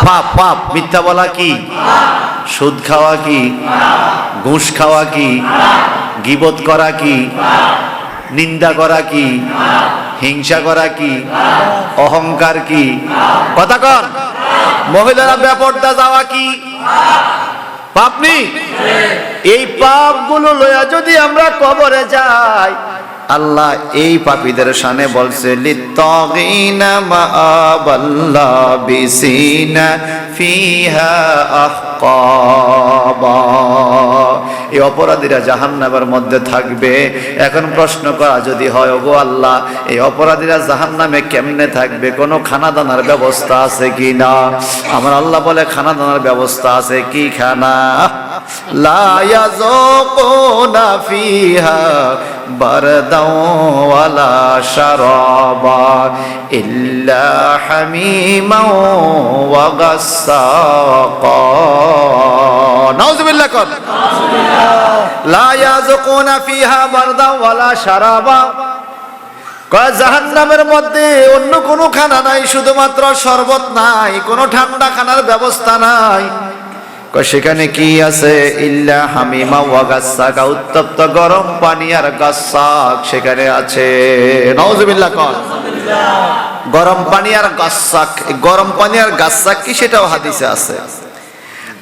পাপ। পাপ। মিথ্যা বলা কি? সুদ খাওয়া কি? ঘুষ খাওয়া কি? গীবত করা কি? নিন্দা করা কি? হিংসা করা কি? অহংকার কি? কথা কন। মহিলারা বেপরদা যাওয়া কি? পাপ নেই? এই পাপগুলো লইয়া যদি আমরা কবরে যাই, আল্লাহ এই পাপীদের শানে বলছে লিত্তাগিনা মাআবাল্লা বিসিনা ফিহা আহকাবা। এই অপরাধীরা জাহান্নামের মধ্যে থাকবে। এখন প্রশ্ন করা যদি হয়, ওগো আল্লাহ, এই অপরাধীরা জাহান্নামে কেমনে থাকবে? কোনো খানা দানার ব্যবস্থা আছে কি না? আমার আল্লাহ বলে খানা দানার ব্যবস্থা আছে। কি খানা? লা ইয়াযুকুনা ফিহা বারদাও ওয়ালা শারাবা ইল্লা হামিমাও ওয়া গাসসাকা। নাউযুবিল্লাহ। কর লা ইয়াযুকুনা ফিহা বারদাও ওয়ালা শারাবা। কয় জাহান্নামের মধ্যে অন্য কোনো খানা নাই, শুধুমাত্র শরবত নাই, কোনো ঠান্ডা খানার ব্যবস্থা নাই। সেখানে কি আছে? ইল্লা হামিমা ওয়া গাসসাকা, উত্তপ্ত গরম পানি আর গাসসাক সেখানে আছে। নাউযুবিল্লাহ। কর গরম পানি আর গাসসাক। গরম পানি আর গাসসাক কি সেটাও হাদিসে আছে।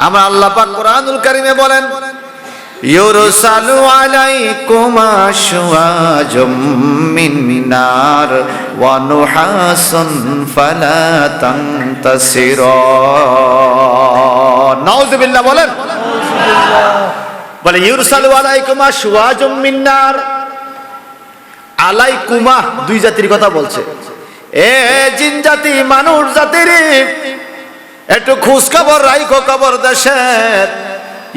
আমরা আল্লাহ পাক কোরআনুল কারীমে বলেন ইউরসালু আলাইকুমা শুআজুম মিন নার ওয়া নুহাসুন ফালা তানতাসিরুন। নাউযুবিল্লাহ বলেন। বলে ইউরসালু আলাইকুমা শুআজুম মিন নার। আলাইকুমা দুই জাতির কথা বলছে। এ জিন জাতি, মানুষ জাতির একটু খোঁজ খবর রাখো কবর দেশের।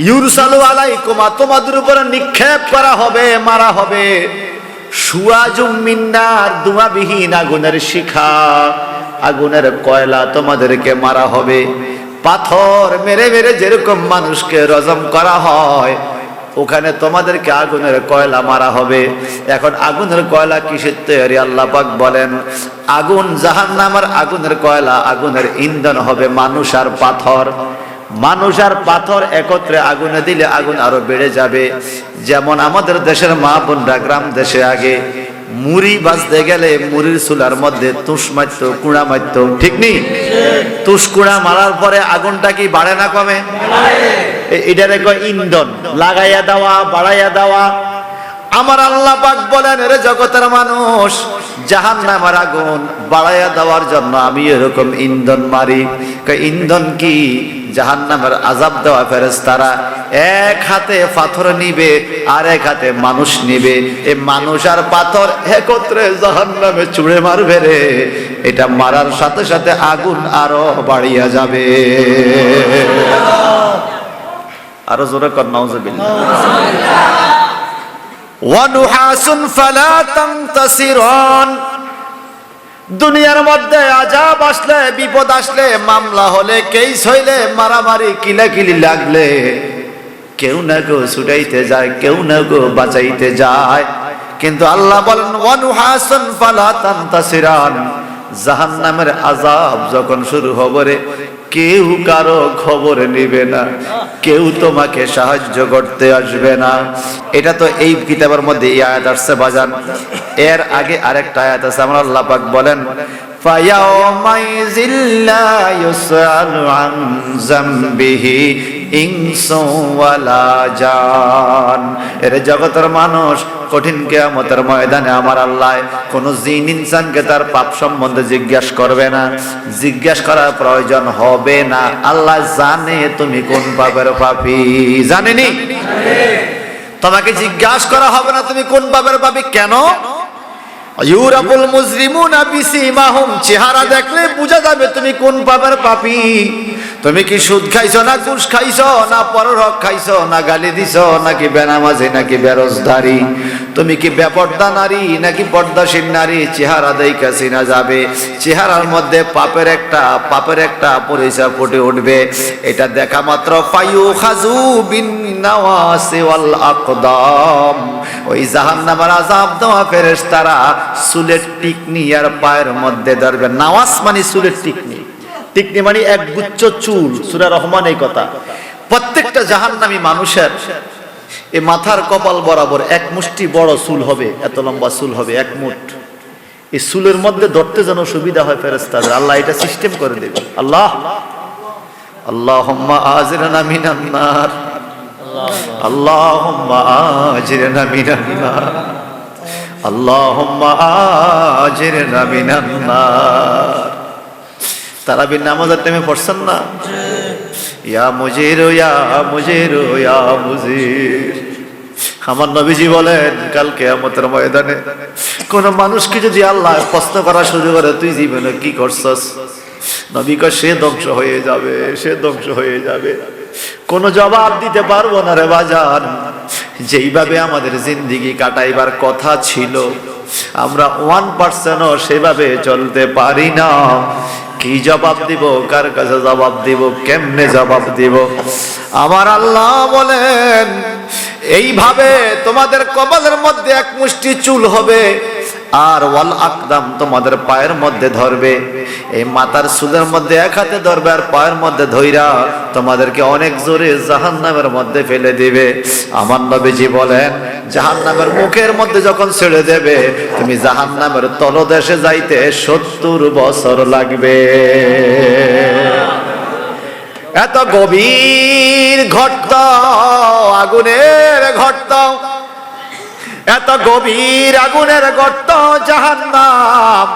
ইউরসালু আলাইকুমা, তোমাদের উপরে নিক্ষেপ করা হবে, মারা হবে। শুআজুম মিন নার, ধোঁয়াবিহীন আগুনের শিখা, আগুনের কয়লা তোমাদেরকে মারা হবে। পাথর মেরে মেরে যেরকম মানুষকে রজম করা হয়, ওখানে তোমাদেরকে আগুনের কয়লা মারা হবে। এখন আগুনের কয়লা কিসের তৈরি? আল্লাহ পাক বলেন আগুন, জাহান্নামের আগুনের কয়লা, আগুনের ইন্ধন হবে মানুষ আর পাথর। মানুষ আর পাথর একত্রে আগুনে দিলে আগুন আরো বেড়ে যাবে। যেমন আমাদের দেশের মা বোনরা গ্রাম দেশে আগে মুড়ি বাজতে গেলে মুড়ির চুলার মধ্যে তুষ মারতো, কুড়া মারতো, ঠিক নেই? তুষ কুড়া মারার পরে আগুনটা কি বাড়ে না কমে? এটারে কয় ইন্ধন। লাগাইয়া দেওয়া, বাড়াইয়া দেওয়া। আমার আল্লাহ পাক বলেন এর জগতের মানুষ, জাহান্নামের আগুন বাড়াইয়া দেওয়ার জন্য আমি এরকম ইন্ধন মারি। ইন্ধন কি? জাহান্নামের আযাব দেওয়া ফেরেশতারা এক হাতে পাথর নিবে আর এক হাতে মানুষ নিবে। এই মানুষ আর পাথর একত্রে জাহান্নামে ছুঁড়ে মারবে রে। এটা মারার সাথে সাথে আগুন আরো বাড়িয়া যাবে। আরো জোরে কর নাউযুবিল্লাহ। ওয়া নুহাসুন ফালা তানতাসিরুন। দুনিয়ার মধ্যে আযাব আসলে, বিপদ আসলে, মামলা হলে, কেস হইলে, মারামারি কিলাকিলি লাগলে কেউ না কেউ ছুটাইতে যায়, কেউ না কেউ বাঁচাইতে যায়। কিন্তু আল্লাহ বলেন ওয়া নুহাসুন ফালা তানতাসিরুন। জাহান্নামের আযাব যখন শুরু হবে রে, কেউ কারো খবর নিবে না, কেউ তোমাকে সাহায্য করতে আসবে না। এটা তো এই কিতাবের মধ্যে এই আয়াত আসছে বাজান। এর আগে আরেকটা আয়াত আছে। আমরা আল্লাহ পাক বলেন ফায়াউমাইযিল লা ইউসআলু আন যামবিহি ইনসু ওয়ালা জান। এর জগতের মানুষ কঠিন কিয়ামতের ময়দানে আমার আল্লাহ কোন জিন ইনসানকে তার পাপ সম্বন্ধে জিজ্ঞাসা করবে না, জিজ্ঞাসা করার প্রয়োজন হবে না। আল্লাহ জানে তুমি কোন পাপের পাপী। জানেনি? তোমাকে জিজ্ঞাসা করা হবে না তুমি কোন পাপের পাপী। কেন? ইউরাবুল মুজরিমুনা বিসিমাহুম, চেহারা দেখলে বোঝা যাবে তুমি কোন পাপের পাপী। তুমি কি সুদ খাইছো না ঘুষ খাইছো না পরহক খাইছো না গালি দিছো নাকি বেনামাজি নাকি বেরোজগারি? তুমি কি বেপর্দা নারী নাকি পর্দাশীল নারী? চেহারা দেখে চিনা যাবে। চেহারার মধ্যে পাপের একটা পরিচয় ফুটে উঠবে। এটা দেখা মাত্র ফায়ুখাযু বিন নাওয়াসি ওয়াল আকদাম। ওই জাহান্নামের আযাব দেওয়া ফেরেশতারা চুলের টিকনি আর পায়ের মধ্যে ধরবে। নাওয়াস মানে চুলের টিকনি, টিকনি মানে এক গুচ্ছ চুল। সূরা রহমান এই কথা। প্রত্যেকটা জাহান্নামী মানুষের এই মাথার কপাল বরাবর এক মুষ্টি বড় চুল হবে, এত লম্বা চুল হবে, এক মুঠ। এই চুলের মধ্যে ধরতে যেন সুবিধা হয় ফেরেশতাদের। আল্লাহ এটা সিস্টেম করে দেবে। আল্লাহ আল্লাহুম্মা আজিরনা মিনান নার। আল্লাহুম্মা আজিরনা মিনান নার, আল্লাহুম্মা আজিরনা মিনান নার। তারাবির নামাজের টাইমে পড়ছেন না, ইয়া মুজির ইয়া মুজির ইয়া মুজির। আমার নবীজি বলেন কাল কিয়ামতের ময়দানে কোন মানুষকে যদি আল্লাহ প্রশ্ন করা শুরু করে তুই জীবনে কি করছস, নবী কয় সে ধ্বংস হয়ে যাবে, সে ধ্বংস হয়ে যাবে, কোন জবাব দিতে পারবো না রে বাজান। যেইভাবে আমাদের জিন্দেগি কাটাইবার কথা ছিল আমরা 1%ও সেভাবে চলতে পারি না। কি জবাব দিব, কার কাছে জবাব দিব, কেমনে জবাব দিব? আমার আল্লাহ বলেন এইভাবে তোমাদের কপালের মধ্যে এক মুষ্টি চুল হবে, আর ওয়াল আকদাম তোমাদের পায়ের মধ্যে ধরবে। এই মাথার চুলের মধ্যে এক হাতে ধরবে আর পায়ের মধ্যে ধইরা তোমাদেরকে অনেক জোরে জাহান্নামের মধ্যে ফেলে দিবে। আমার নবীজি বলেন জাহান্নামের মুখের মধ্যে যখন ছেড়ে দেবে তুমি জাহান্নামের তলদেশে যাইতে 70 বছর লাগবে। এত গভীর গর্ত, আগুনের গর্ত, এত গভীর আগুনের গর্ত জাহান্নাম।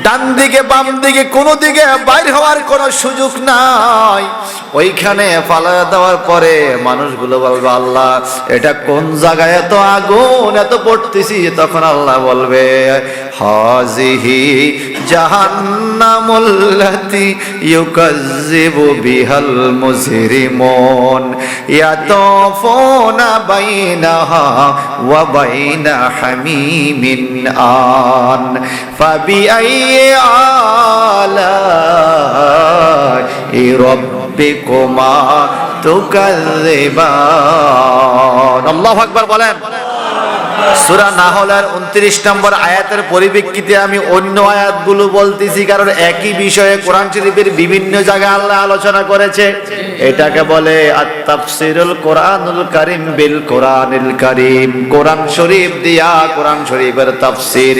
ডান দিকে বাম দিকে কোনো দিকে বাইর হওয়ার কোনো সুযোগ নাই। ওইখানে ফালা দেওয়ার পরে মানুষগুলো বলবে আল্লাহ এটা কোন জায়গায় এত আগুন এত পড়তেছি? তখন আল্লাহ বলবে হাজিহি জাহান্নামুল্লাতি ইউকাজ্জিবু বিহাল মুজরিমুন ইয়াতাফুনা বাইনাহা ওয়া বাইনা হামিমিন আন ফাবিআইয়ি আলাই রাব্বিকুমা তুকাযযিবান। আল্লাহু আকবার বলেন। সূরা নাহলের 29 নম্বর আয়াতের পরিপ্রেক্ষিতে আমি অন্য আয়াতগুলো বলতেছি, কারণ একই বিষয়ে কোরআন শরীফের বিভিন্ন জায়গায় আল্লাহ আলোচনা করেছে। এটাকে বলে আত-তাফসীরুল কোরআনুল কারীম বিল কোরআনিল কারীম। কোরআন শরীফ দিয়া কোরআন শরীফের তাফসীর।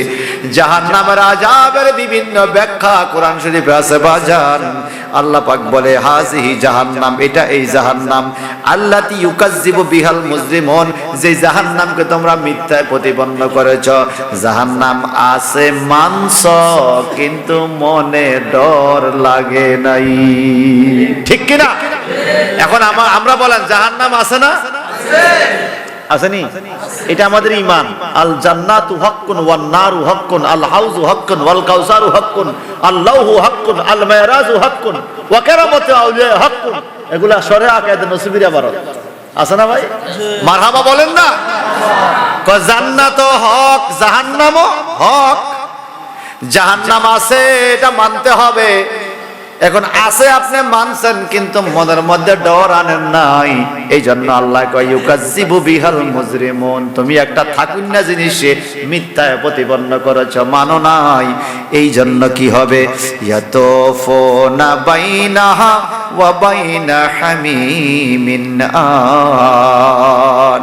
জাহান্নামের আযাবের বিভিন্ন ব্যাখ্যা কোরআন শরীফে আছে বাজান। আল্লাহ পাক বলে হাজিহি জাহান্নাম, এটা এই জাহান্নাম, আল্লাতী ইউকাজ্জিবু বিহাল মুজরিমুন, যে জাহান্নামকে তোমরা মিথ্যায় প্রতিপন্ন করেছ। জাহান্নাম আছে মানছ কিন্তু মনে ডর লাগে নাই, ঠিক কিনা? এখন আমরা বলেন জাহান্নাম আছে না? আসেনি? এটা আমাদের ঈমান। আল জান্নাতু হাক্কুন ওয়ান নারু হাক্কুন, আল হাউজু হাক্কুন ওয়াল কাউসারু হাক্কুন, আল্লাহু হাক্কুন, আল মিরাজু হাক্কুন ওয়া কারামাতু আউলিয়া হাক্কুন। এগুলা শরীআ আকিদা নসিবির ইবারত আছে না ভাই? মারহাবা বলেন না? কয় জান্নাত হক, জাহান্নামও হক। জাহান্নাম আছে এটা মানতে হবে। এখন আছে আপনি মানছেন কিন্তু মনের মধ্যে ডর আনেন নাই। এই জন্য আল্লাহ কয় ইউকাজ্জিবু বিহাল মুজরিমুন, তুমি একটা থাকুন না জিনিসে মিথ্যায় প্রতিপন্ন করেছো, মানো নাই। এই জন্য কি হবে? ইয়াতাফুনা বাইনাহা ওয়া বাইনা হামিমিন আন,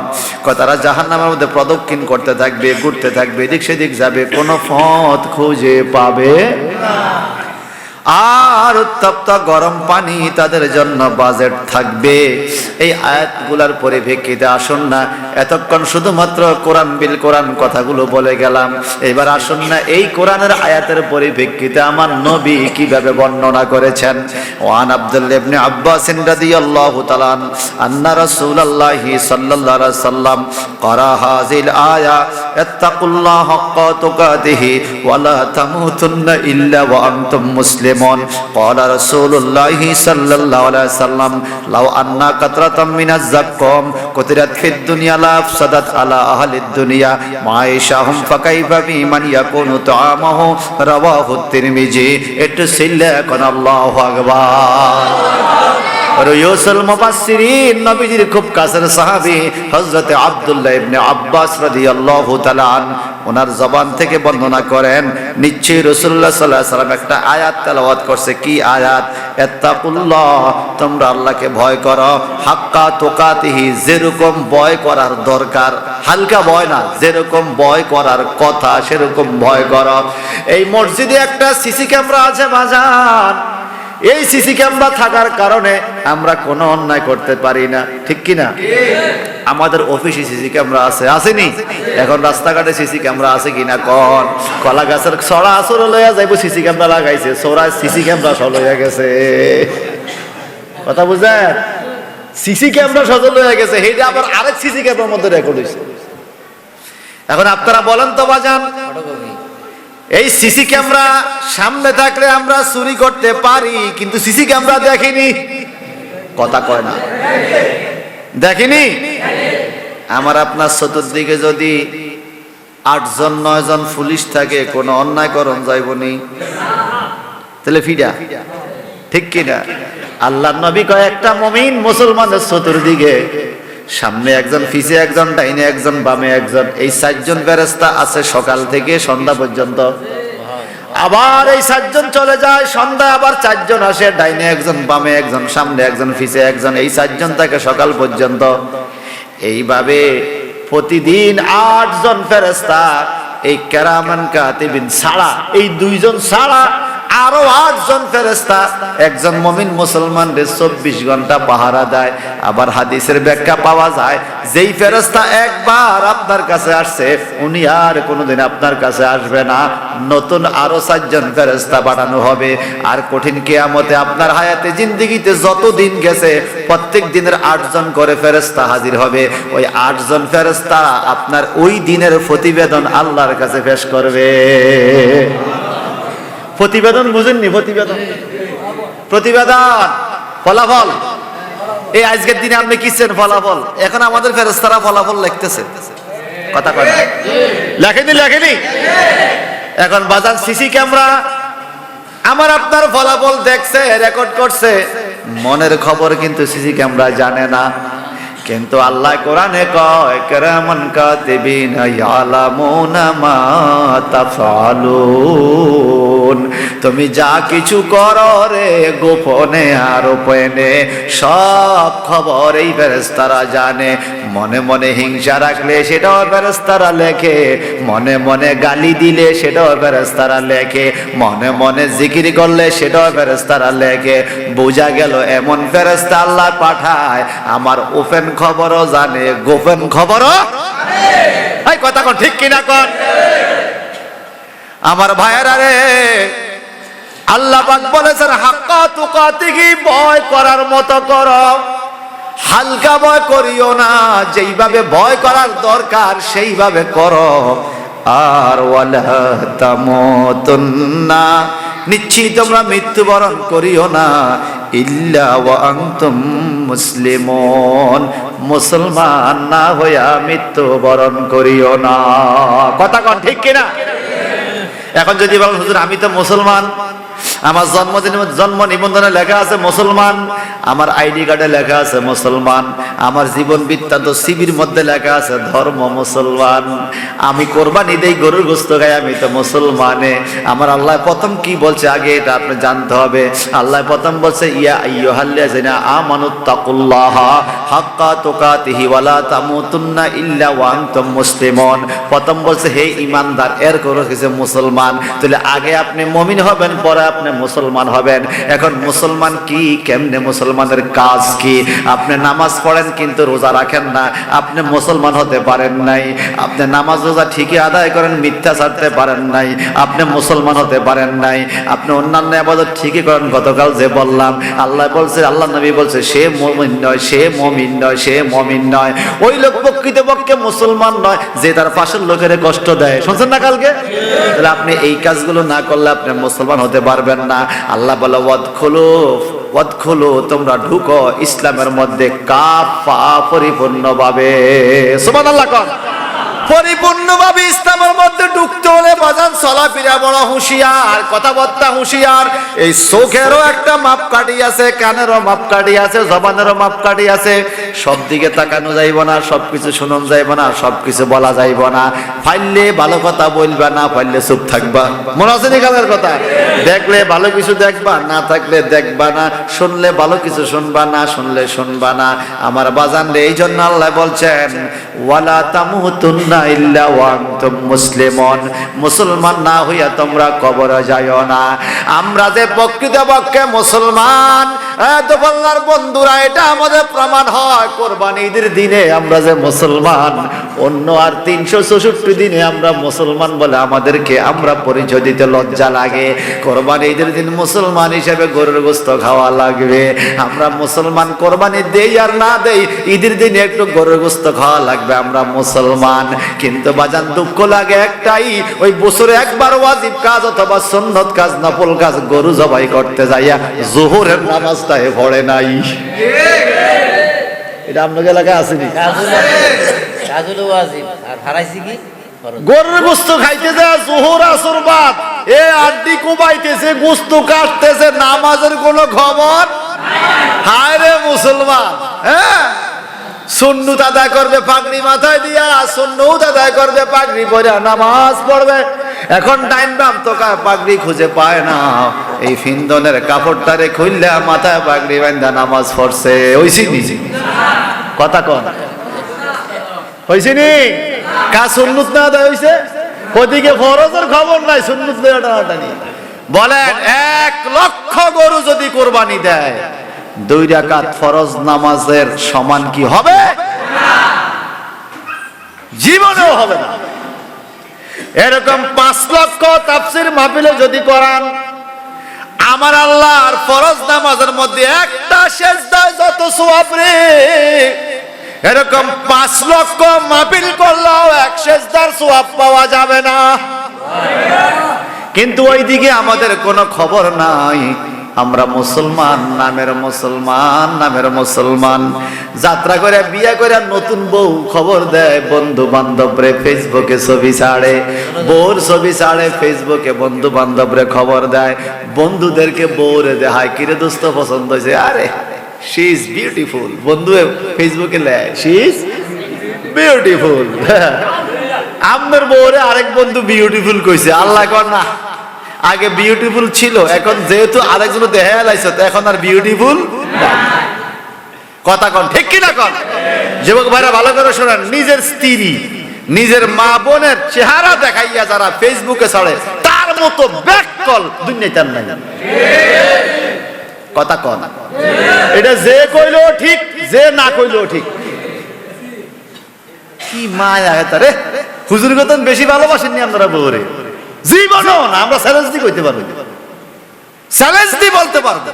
তারা জাহান্নামের মধ্যে প্রদক্ষিণ করতে থাকবে, ঘুরতে থাকবে, এদিক সেদিক যাবে, কোনো পথ খুঁজে পাবে না। আর উত্তপ্ত গরম পানি তাদের জন্য বাজেট থাকবে। এই আয়াতগুলোর পরিপ্রেক্ষিতে আসুন না, এতক্ষণ শুধুমাত্র কোরআন বিল কোরআন কথাগুলো বলে গেলাম, এবার আসুন না এই কোরআনের আয়াতের পরিপ্রেক্ষিতে আমার নবী কিভাবে বর্ণনা করেছেন। ওয়ান আব্দুল্লাহ ইবনে আব্বাস রাদিয়াল্লাহু তাআলা আন্না রাসূলুল্লাহি সাল্লাল্লাহু আলাইহি ওয়াসাল্লাম ক্বারা হাযিল আয়া ইত্তাকুল্লাহ হাক্কা তুকাতিহি ওয়া লা তামুতুন্না ইল্লা ওয়া আনতুম মুসলিমুন। قال رسول الله صلى الله عليه وسلم لو أن قطرة من الزقوم قطرت في الدنيا لأفسدت على أهل الدنيا معيشهم فكيف بمن يكون طعامه رواه الترمذي اتسلكن الله أكبر। রুয়ুসুল মুফাসসিরিন নবীজির খুব কাছের সাহাবী হযরত আব্দুল্লাহ ইবনে আব্বাস রাদিয়াল্লাহু তাআলা ওনার জবান থেকে বর্ণনা করেন নিশ্চয়ই রাসূলুল্লাহ সাল্লাল্লাহু আলাইহি ওয়াসাল্লাম একটা আয়াত তেলাওয়াত করছে। কি আয়াত? ইত্তাকুল্লাহ, তোমরা আল্লাহকে ভয় করো, হাক্কা তুকাতিহি, যেরকম ভয় করার দরকার, হালকা ভয় না, যেরকম ভয় করার কথা সেরকম ভয় করো। এই মসজিদে একটা সিসি ক্যামেরা আছে বাজান। এই সিসি ক্যামেরা থাকার কারণে আমরা কোনো অন্যায় করতে পারি না, ঠিক কি না? আমাদের অফিসে সিসি ক্যামেরা আছে, আসেনি? এখন রাস্তাঘাটে সিসি ক্যামেরা আছে কিনা কোন? কলা গাছের ছড়া আসরে লইয়া যাইবো, সিসি ক্যামেরা লাগাইছে, ছড়া সিসি ক্যামেরা সব লইয়া গেছে। কথা বুঝেন? সিসি ক্যামেরা সজল হয়ে গেছে, এইটা আবার আরেক সিসি ক্যামেরার মধ্যে রেকর্ড হয়েছে। এখন আপনারা বলেন তো বাজান, এই সিসি ক্যামেরা সামনে থাকলে আমরা চুরি করতে পারি, কিন্তু সিসি ক্যামেরা দেখিনি, কথা কয় না, দেখিনি। আমার আপনার চতুর্দিকে যদি 8 জন 9 জন পুলিশ থাকে, কোনো অন্যায় করণ যাইবনি, তাহলে ফিডা, ঠিক কিনা? আল্লাহর নবী কয় একটা মুমিন মুসলমানের চতুর্দিকে, সামনে একজন, পিছে একজন, ডাইনে একজন, বামে একজন, এই 4 জন ফেরেশতা আছে সকাল থেকে সন্ধ্যা পর্যন্ত। আবার এই 4 জন চলে যায়, সন্ধ্যা আবার 4 জন আসে, ডাইনে একজন, বামে একজন, সামনে একজন, পিছে একজন, এই 4 জন থাকে সকাল পর্যন্ত। এইভাবে প্রতিদিন 8 জন ফেরেশতা, এই কেরামান কাতিবিন ছাড়া, এই 2 জন ছাড়া আরো 8 জন ফেরেশতা একজন মুমিন মুসলমানদের 24 ঘন্টা পাহারা দেয়। আবার হাদিসের ব্যাখ্যা পাওয়া যায়, যেই ফেরেশতা একবার আপনার কাছে আসছে, উনি আর কোনোদিন আপনার কাছে আসবে না, নতুন আরো 4 জন ফেরেশতা বাড়ানো হবে। আর কঠিন কিয়ামতে আপনার হায়াতে জিন্দেগিতে যত দিন গেছে, প্রত্যেক দিনের 8 জন করে ফেরেশতা হাজির হবে। ওই 8 জন ফেরেশতা আপনার ওই দিনের প্রতিবেদন আল্লাহর কাছে পেশ করবে। প্রতিবেদন বুঝেননি? প্রতিবেদন, ফলাফল। এই আজকের দিনে আপনি কিছেন ফলাফল, এখন আমাদের ফেরেশতারা ফলাফল লিখতেছে, কথা কয় না, লেখেনি। এখন বাজার সিসি ক্যামেরা আমার আপনার ফলাফল দেখছে, রেকর্ড করছে, মনের খবর কিন্তু সিসি ক্যামেরা জানে না। কিন্তু আল্লাহ কোরআনে কয়, কিরামান কাতিবিনা ইয়ালামুনা মা তাফআলুন, তুমি যা কিছু করো রে গোপনে আর গোপনে, সব খবর এই ফেরেশতারা জানে। মনে মনে হিংসা রাখলে সেটাও ফেরেশতারা লেখে, মনে মনে গালি দিলে সেটাও ফেরেশতারা লেখে, মনে মনে জিকির করলে সেটাও ফেরেশতারা লেখে। বোঝা গেল এমন ফেরেশতা আল্লাহ পাঠায়, আমার ওপেন খবরও জানে, গোপন খবরও জানে। এই কথা কোন, ঠিক কিনা কোন? আমার ভাইয়েরা রে, আল্লাহ পাক বলেছেন, হাক্কা তুকাতিহি, ভয় করার মতো করো, হালকা ভয় করিও না, যেইভাবে ভয় করার দরকার সেইভাবে করো। আর ওয়ালা তামুতুন্না, নিশ্চয়ই তোমরা মৃত্যুবরণ করিও না, ইল্লা ওয়া আনতুম মুসলিমুন, মুসলমান না হইয়া মৃত্যুবরণ করিও না। কথা কোন, ঠিক কিনা? এখন যদি বলেন, হুজুর আমি তো মুসলমান, আমার জন্ম নিবন্ধনে লেখা আছে মুসলমান, আমার আইডি কার্ডে লেখা আছে মুসলমান, আমার জীবন বৃত্তান্ত সিবির মধ্যে লেখা আছে ধর্ম মুসলমান, আমি কোরবানি দেই, গরুর গোশত খাই, আমি তো মুসলমানে। আমার আল্লাহ প্রথম কি বলছে আগে এটা আপনি জানতে হবে। আল্লাহ প্রথম বলছে, ইয়া আইয়ুহাল্লাযিনা আমানুত্তাকুল্লাহা হাক্কা তুকাতিহি ওয়া লা তামুতুন্না ইল্লা ওয়া আনতুম মুসলিমুন। প্রথম বলছে হে ঈমানদার, এর করে কিছু মুসলমান। তাহলে আগে আপনি মুমিন হবেন, পরে আপনি মুসলমান হবেন। এখন মুসলমান কি, কেমনে মুসলমানের কাজ কি? আপনি নামাজ পড়েন কিন্তু রোজা রাখেন না, আপনি মুসলমান হতে পারেন নাই। আপনি নামাজ রোজা ঠিকই আদায় করেন, মিথ্যা ছাড়তে পারেন নাই, আপনি মুসলমান হতে পারেন নাই। আপনি অন্যান্য ইবাদত ঠিকই করেন, গতকাল যে বললাম, আল্লাহ বলছে, আল্লাহ নবী বলছে, সে মুমিন নয়, সে মুমিন নয়, সে মুমিন নয়। ওই লোক প্রকৃতপক্ষে মুসলমান নয় যে তার পাশের লোকের কষ্ট দেয়। শুনছেন না কালকে? তাহলে আপনি এই কাজগুলো না করলে আপনি মুসলমান হতে পারবেন না। আল্লাহ বলে, ওয়াদখুলু, তোমরা ঢুকো ইসলামের মধ্যে কাফা, পরিপূর্ণভাবে। সুবহানাল্লাহ কোন? পরিপূর্ণভাবে ইসলামের মধ্যে ঢুকতে হলে বাজান চলাফেরা বড় হুঁশিয়ার, কথাবার্তা হুঁশিয়ার। এই চোখেরও একটা মাপকাঠি আছে, কানেরও মাপকাঠি আছে, জবানেরও মাপকাঠি আছে। সব দিকে তাকানো যাইব না, সবকিছু শুনুন যাইব না, সবকিছু বলা যাইব না। ফাইললে ভালো কথা বলবা, না ফাইললে চুপ থাকবা। মনে আছে নি কালের কথা? দেখলে ভালো কিছু দেখবা, না থাকলে দেখবা না। শুনলে ভালো কিছু শুনবা, না শুনলে শুনবা না। আমার বাজান রে, এই জন্য আল্লাহ বলছেন, ওয়ালা তামুতুন্না ইল্লা ওয়া আনতুম মুসলিমুন, মুসলমান মুসলমান না হইয়া তোমরা কবরে যাইও না। আমরা যে প্রকৃতপক্ষে মুসলমান, দোপাল্লার বন্ধুরা, এটা আমাদের প্রমাণ হয় কোরবানি ঈদের দিনে আমরা যে মুসলমান। অন্য আর 364 দিনে আমরা মুসলমান বলে আমাদেরকে আমরা পরিচয় দিতে লজ্জা লাগে। কোরবানি ঈদের দিন মুসলমান হিসেবে গরুর গোশত খাওয়া লাগবে। আমরা মুসলমান, কোরবানি দেই আর না দেই, ঈদের দিনে একটু গরুর গোশত খাওয়া লাগবে, আমরা মুসলমান। কিন্তু বাজান দুঃখ লাগে একটাই, ওই বছরে একবার ওয়াজিব কাজ অথবা সুন্নত কাজ, নফল কাজ গরু জবাই করতে যাইয়া যোহরের নামাজটাই পড়ে নাই। এটা আপনাদের এলাকায় আসেনি? গরুর গোশত খাইতে যায় যোহর আসর বাদ, এ আড্ডি কোবাইতেছে, গোশত কাটতেছে, নামাজের কোনো খবর। হায় রে মুসলমান, হ্যাঁ, সুন্নত আদায় করবে পাগড়ি মাথায় দিয়া, সুন্নত আদায় করবে পাগড়ি পরে নামাজ পড়বে। এখন টাইম বাম তো পাগড়ি খুঁজে পায় না, এই ফিন্দনের কাপড়টারে খুললে মাথায় পাগড়ি বান্ধা নামাজ পড়ছে। হইছিনি কথা কন? হইছিনি? কা সুন্নত না আদায় হইছে? ওদিকে ফরজের খবর নাই, সুন্নত টানাটানি। বলেন 1 লক্ষ গরু যদি কোরবানি দেয়, 2 রাকাত ফরজ নামাজের সমান কি হবে? জীবনেও হবে না। এরকম 5 লক্ষ তাফসীর মাহফিলে যদি করান, আমার আল্লাহর ফরজ নামাজের মধ্যে একটা সেজদায় যত সওয়াব রে, এরকম 5 লক্ষ মাহফিল করলেও এক সেজদার সওয়াব পাওয়া যাবে না। কিন্তু ওইদিকে আমাদের কোনো খবর নাই। আমরা মুসলমান নামের মুসলমান, নামের মুসলমান। যাত্রা করে, বিয়ে করে, নতুন বউ খবর দেয় বন্ধু বান্ধবরে, ফেসবুকে ছবি ছাড়ে, বউর ছবি ছাড়ে ফেসবুকে, বন্ধু বান্ধবরে খবর দেয়, বন্ধুদেরকে বউরে দেখায়, কিরে দোস্ত পছন্দ হয়েছে, আরে শি ইজ বিউটিফুল, বন্ধু ফেসবুকে লেয় শি ইজ বিউটিফুল। আপনার বউরে আরেক বন্ধু বিউটিফুল কইছে, আল্লাহ কর না, আগে বিউটিফুল ছিল, এখন যেহেতু আরেকজন দেখা লাইছে এখন আর বিউটিফুল কথা কন, ঠিক কিনা কন? যুবক ভাইরা ভালো করে শোনেন, নিজের স্ত্রী, নিজের মা বোনের চেহারা দেখাইয়া যারা ফেসবুকে ছাড়ে, তার মতো ব্যাককল দুনিয়াতে আর নাই। কথা কন? এটা যে কইলো ঠিক, যে না কইলো ঠিক। কি মায়া তারে, হুজুর গতন বেশি ভালোবাসেননি আপনারা বউরে? জীবনও না, আমরা চ্যালেঞ্জ দি কইতে পারবো, চ্যালেঞ্জ দি বলতে পারবো।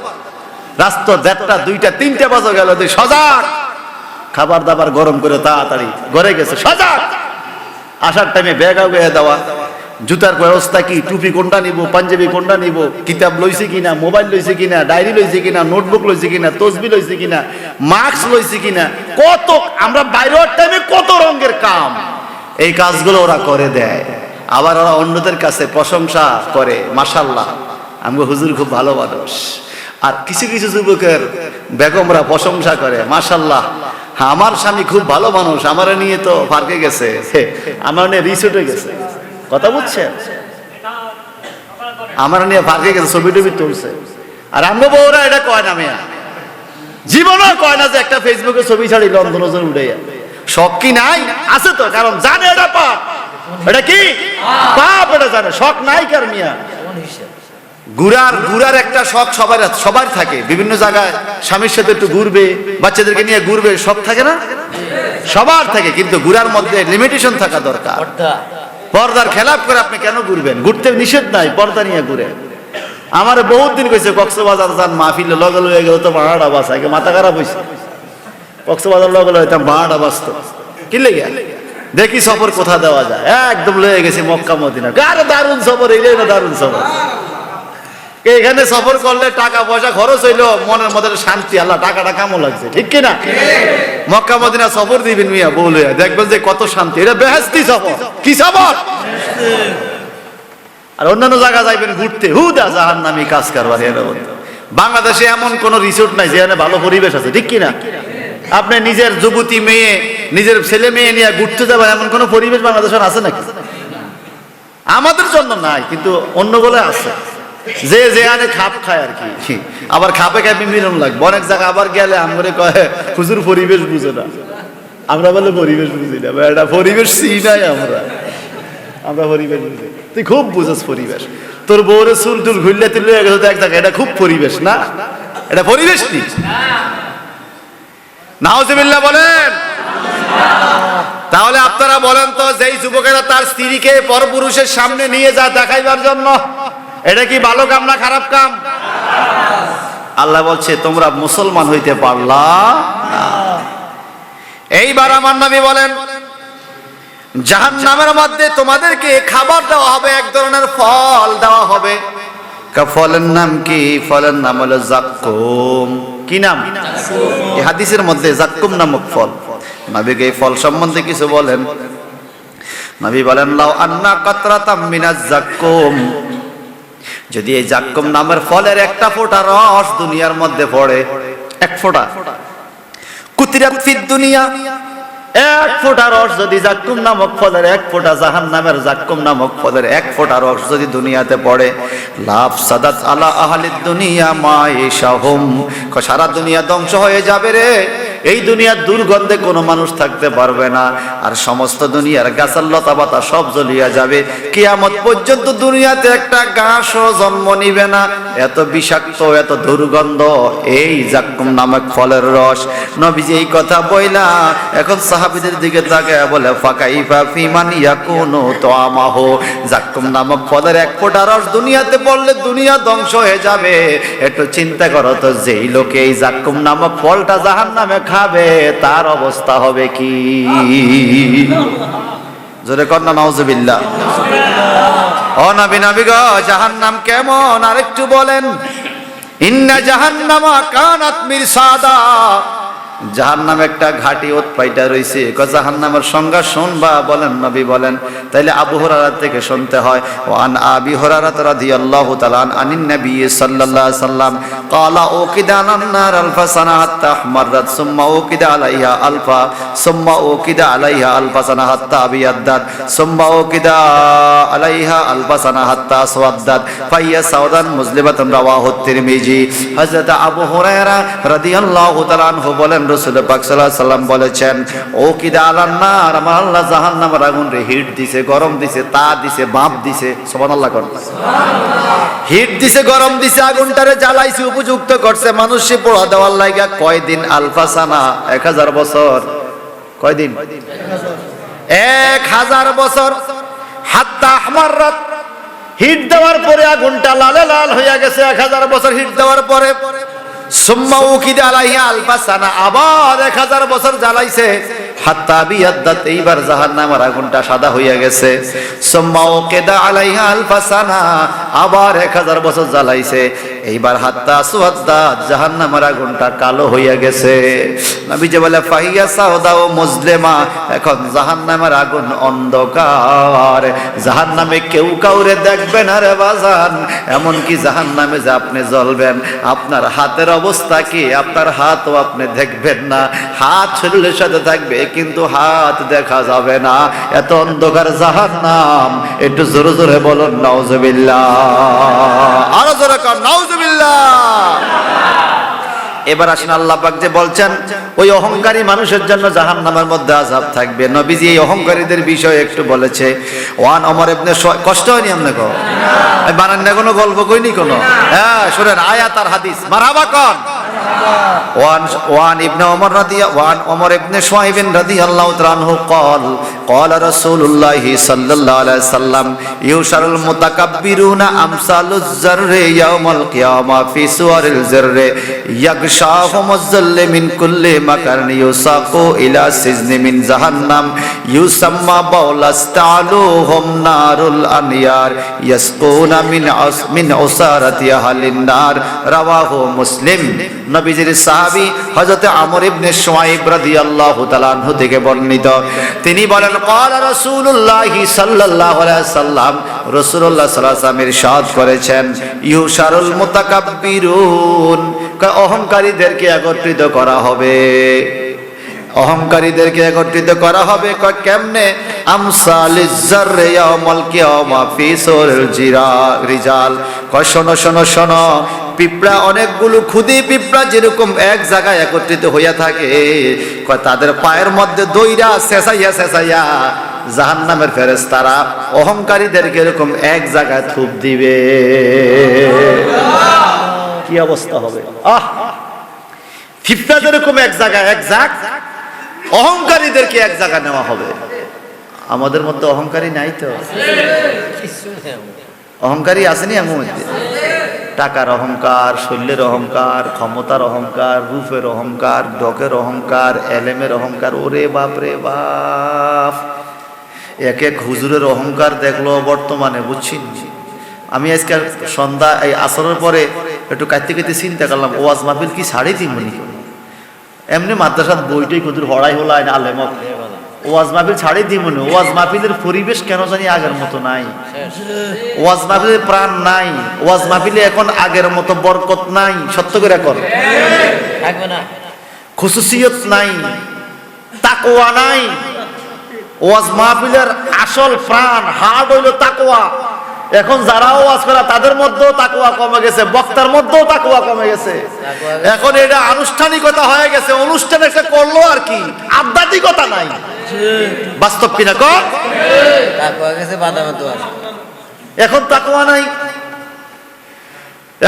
রাস্তা 1টা 2টা 3টা বাজে গেল, সজাগ, খাবার দাবার গরম করে তাড়াতাড়ি ঘরে গেছে, সজাগ। আসার টাইমে ব্যাগ আগে দেওয়া, জুতার ব্যবস্থা কি, টুপি কোনটা নিব, পাঞ্জাবি কোনটা নিব, কিতাব লইছে কিনা, মোবাইল লইছে কিনা, ডায়েরি লইছে কিনা, নোটবুক লইছে কিনা, তসবি লইছে কিনা, মাস্ক লইছে কিনা, কত আমরা বাইরের টাইমে কত রঙের কাম, এই কাজগুলো ওরা করে দেয়। আবার ওরা অন্যদের কাছে প্রশংসা করে, মাশাআল্লাহ আমগো হুজুর খুব ভালো মানুষ। আর কিছু কিছু যুবকের বেগমরা প্রশংসা করে, মাশাআল্লাহ আমার স্বামী খুব ভালো মানুষ, আমার নিয়ে তো পার্কে গেছে, আমার নিয়ে রিসোর্টে গেছে। কথা বুঝছেন? আমার নিয়ে পার্কে গেছে, ছবি টবি তুলছে। আর আমগো বউরা এটা কয় না, মেয়া জীবনও কয় না যে একটা ফেসবুকে ছবি ছাড়ি লন্ডন উঠে যায়। শখ কি নাই? আছে তো, কারণ জানে এটা পাপ। এটা কি পাপ, এটা জানে, শখ নাই কার মিয়া। ঘুরার একটা শখ সবার থাকে, বিভিন্ন জায়গায় স্বামীর সাথে একটু ঘুরবে, বাচ্চাদেরকে নিয়ে ঘুরবে, শখ থাকে না? সবার থাকে, কিন্তু ঘুরার মধ্যে লিমিটেশন থাকা দরকার। পর্দার খেলাপ করে আপনি কেন ঘুরবেন? ঘুরতে নিষেধ নাই, পর্দা নিয়ে ঘুরে। আমার বহুত দিন কইছে কক্সবাজার যান, মাহফিলে লগে লয়ে গেল তো ভাড়াটা বাস, আগে মাথা খারাপ হয়েছে, কক্সবাজার লগে লয়ে ভাড়াটা বাঁচত কি লেগে। দেখি সফর কোথা দেওয়া যায়, একদম লয়ে গেছি মক্কা মদিনা। আরে দারুণ সফর, এই না দারুণ সফর। এখানে সফর করলে টাকা পয়সা খরচ হইলো, মনের মধ্যে শান্তি, আল্লাহ টাকাটা কেমন লাগছে, ঠিক কিনা? মক্কা মদিনা সফর দিবেন মিয়া বলে, দেখবেন যে কত শান্তি। এটা বেহেশতি সফর। কি সফর? আর অন্যান্য জায়গা যাইবেন ঘুরতে, হুদা জাহান্নামী কাজ কারবার। বাংলাদেশে এমন কোন রিসোর্ট নাই যেখানে ভালো পরিবেশ আছে, ঠিক কিনা? আপনি নিজের যুবতী মেয়ে, নিজের ছেলে মেয়ে নিয়ে ঘুরতে যাবেন, এমন কোন পরিবেশ বাংলাদেশের আছে নাকি? আমাদের জন্য নাই, কিন্তু অন্যগুলো আছে। যে যেখানে খাপ খায় আর কি, আবার খাপে খাপে মিলন লাগবে। অনেক জায়গা আবার গেলে আমরা কয় হুজুর পরিবেশ বুঝে না, আমরা বলে পরিবেশ বুঝি না, এটা পরিবেশ চিনি নাই, আমরা পরিবেশ বুঝি। তুই খুব বুঝস পরিবেশ, তোর বউরে চুল টুল ঘুরলে তুললে এক জায়গায়, এটা খুব পরিবেশ না, এটা পরিবেশ নি। নাউজুবিল্লাহ বলেন। তাহলে আপনারা বলেন তো, যেই যুবকেরা তার স্ত্রীকে পরপুরুষের সামনে নিয়ে যায় দেখাইবার জন্য, এটা কি ভালো কাম না খারাপ কাম? আল্লাহ বলছে তোমরা মুসলমান হইতে পারলা না। এইবার আমার নবী বলেন, জাহান্নামের মধ্যে তোমাদেরকে খাবার দেওয়া হবে, এক ধরনের ফল দেওয়া হবে। ফলের নাম কি? ফলের নাম হলো জাক্কুম। কি নাম? এই হাদিসের মধ্যে জাক্কুম নামক ফল। নবীকে এই ফল সম্বন্ধে কিছু বলেন। নবী বলেন, লাউ আন্না কাতরাতাম মিনাজ জাক্কুম, যদি এই জাক্কুম নামের ফলের একটা ফোঁটা রস দুনিয়ার মধ্যে পড়ে, এক ফোঁটা, কুতিরাত ফিদ দুনিয়া, এক ফোঁটা রস যদি জাক্কুম নামক ফলের এক ফোঁটা, জাহান্নামের জাক্কুম নামক ফলের এক ফোঁটা রস যদি দুনিয়াতে পড়ে, লাভ সাদাত আলা আহলিদ দুনিয়া মাইশাহুম, সারা দুনিয়া ধ্বংস হয়ে যাবে রে। এই দুনিয়ার দুর্গন্ধে কোনো মানুষ থাকতে পারবে না, আর সমস্ত দুনিয়ার গাছাল লতা পাতা সব জ্বলিয়া যাবে। কিয়ামত পর্যন্ত দুনিয়াতে একটা ঘাসও জন্ম নিবে না, এত বিষাক্ত, এত দুর্গন্ধ এই জাক্কুম নামক ফলের রস। নবীজি এই কথা বইলা এখন সাহাবীদের দিকে তাকায় বলে, ফাকাইফা ফিমান ইয়াকুনু তামাহু, জাক্কুম নামক ফলের এক ফোঁটা রস দুনিয়াতে পড়লে দুনিয়া ধ্বংস হয়ে যাবে। একটু চিন্তা করো তো, যেই লোকে এই জাক্কুম নামক ফলটা জাহান্নামে খাবে তার অবস্থা হবে কি? জোরে কর না নাউজুবিল্লাহ। ও নবী, নবী গো, জাহান্নাম কেমন আরেকটু বলেন। ইন্না জাহান্নামা কানাত মিরসাদা, জাহান্নাম একটা ঘাটি উৎপাইটা রইছে। জাহান্নামের সংজ্ঞা শুনবা? বলেন নবী বলেন। তাইলে আবু হুরায়রা থেকে শুনতে হয়। ওয়ান আবি হুরায়রা রাদিয়াল্লাহু তাআলা আনিন নবী সাল্লাল্লাহু আলাইহি সাল্লাম ক্বালা উকিদা আন-নার আলফা সানা হাত্তা আহমারাত সুম্মা উকিদা আলাইহা আলফা সুম্মা উকিদা আলাইহা আলফা সানা হাত্তা আবিয়াদাত সুম্মা উকিদা আলাইহা আলফা সানা হাত্তা আসওয়াদাত ফাইয়া সাওদান মুসলিমাতুন রাওয়াহু তিরমিজি। হযরত আবু হুরায়রা রাদিয়াল্লাহু তাআলা আনহু বলেন, রাসূল পাক সাল্লাল্লাহু আলাইহি সাল্লাম বলেছেন, ও কিদা আলান নার, আমার আল্লাহ জাহান্নামের আগুন রে হিট দিছে, গরম দিছে, তা দিছে, বাপ দিছে। সুবহানাল্লাহ কোন সুবহানাল্লাহ। হিট দিছে, গরম দিছে, আগুনটারে জ্বালাইছে, উপযুক্ত করছে মানুষে পোড়া দেওয়ার লাগা। কয়দিন? আলফাসানা, 1000 বছর। কয়দিন? 1000 বছর। হাত্তা আহমারাত, হিট দেওয়ার পরে আগুনটা লালে লাল হয়ে গেছে। 1000 বছর হিট দেওয়ার পরে সুম্মা উকিদা আলাইহা আলফা সানা, আবার 1000 বছর জ্বালাইছে। হাত্তা বিয়াদাত, এইবার জাহান্নামের আগুনটা সাদা হইয়া গেছে। সুম্মা উকিদা আলাইহা আলফা সানা, আবার 1000 বছর জ্বালাইছে। এইবার হাত্তা আসওয়াদাত, জাহান্নামের আগুনটা কালো হইয়া গেছে। নবী যে বলে ফাহিয়া সাওদা ও মুজলিমা, এখন জাহান্নামের আগুন অন্ধকার। জাহান্নামে কেউ কাউরে দেখবে না রে বাজান। এমন কি জাহান্নামে যে আপনি জ্বলবেন, আপনার হাতের অবস্থা কি? আপনার হাতও আপনি দেখবেন না। হাত শরীরের সাথে থাকবে কিন্তু হাত দেখা যাবে না, এত অন্ধকার জাহান্নাম। একটু জোরে জোরে বলুন নাউজুবিল্লাহ, আরো জোরে কর নাউজুবিল্লাহ। এবার আসেন, আল্লাহ পাক যে বলছেন ওই অহংকারী মানুষের জন্য জাহান্নামের মধ্যে আযাব থাকবে। নবীজি এই অহংকারীদের বিষয়ে একটু বলেছে। ওয়ান ওমর ইবনে কষ্ট হয়নি আপনাকে? আমি বানান না কোনো গল্প কইনি কোনো। হ্যাঁ শুনেন, আয়াত আর হাদিস। মারহাবা কোন? ওয়ান ইবনে ওমর ওয়ান ওমর ইবনে শুআইব রাদিয়াল্লাহু তাআলা আনহু قال قال رسول الله صلى الله عليه وسلم يحشر المتكبرون امثال الذر يوم القيامه في صور الذر يغشاهم الذل من كل مكان يساقوا الى سجن من جهنم يسمى بولستعلوهم نار الانيار يسقون من عصارة اهل النار رواه مسلم। নবীজির সাহাবী হযরত আমর ইবনে শুআইব রাদিয়াল্লাহু তাআলা আনহু থেকে বর্ণিত, তিনি বলেন ক্বালা রাসূলুল্লাহ সাল্লাল্লাহু আলাইহি সাল্লাম, রাসূলুল্লাহ সাল্লাল্লাহু আলাইহি সাল্লাম ইরশাদ করেছেন, ইউশারুল মুতাকাব্বিরুন, অহংকারীদেরকে একত্রিত করা হবে। অহংকারীদেরকে একত্রিত করা হবে কেমনে? আমসালিজ জাররি ইয়াউমাল কিয়ামা ফি সুরিল রিজাল। কয় শোনো শোনো শোনো, পিঁপড়া অনেকগুলো খুদি পিঁপড়া যেরকম এক জায়গায় একত্রিত হইয়া থাকে, কয় তাদের পায়ের মধ্যে দইরা শেষাইয়া শেষাইয়া জাহান্নামের ফেরেশতারা অহংকারীদেরকে এরকম এক জায়গায় থুপ দিবে। কি অবস্থা হবে? ফিফটা যেরকম এক জায়গায় এক জাগ, অহংকারীদেরকে এক জায়গায় নেওয়া হবে। আমাদের মধ্যে অহংকারী নাই তো? অহংকারী আসেনি আমার মধ্যে? টাকার অহংকার, শৈলের অহংকার, ক্ষমতার অহংকার, রূপের অহংকার, ঢকের অহংকার, এলেমের অহংকার। ওরে বাপ রে বাপ, এক এক হুজুরের অহংকার দেখলো বর্তমানে, বুঝছেন? আমি আজকে সন্ধ্যা এই আসরের পরে একটু কাঁদতে কাঁদতে চিন্তা করলাম, ওয়াজ মাহফিল কি ছাড়ি দিন মনি? এমনি মাদ্রাসাত বইটাই কদুর হড়াই হলাই না আলেম, ওয়াজ মাহফিল ছাড়ি দিই মনে। ওয়াজ মাহফিলের পরিবেশ কেন জানি আগের মতো নাই। ওয়াজ মাহফিলের প্রাণ নাই। ওয়াজ মাহফিলে এখন আগের মতো বরকত নাই। সত্য করে কর, খুশুসিয়ত নাই, তাকওয়া নাই। ওয়াজ মাহফিলের আসল প্রাণ হার্ট হইল তাকওয়া। এখন যারা ওয়াজ করে তাদের মধ্যেও তাকওয়া কমে গেছে, বক্তার মধ্যেও তাকওয়া কমে গেছে। এখন এটা আনুষ্ঠানিকতা হয়ে গেছে, অনুষ্ঠান একটা করলো আর কি, আধ্যাত্মিকতা নাই। বাস্তব কিনা কর? এখন তাকওয়া নাই।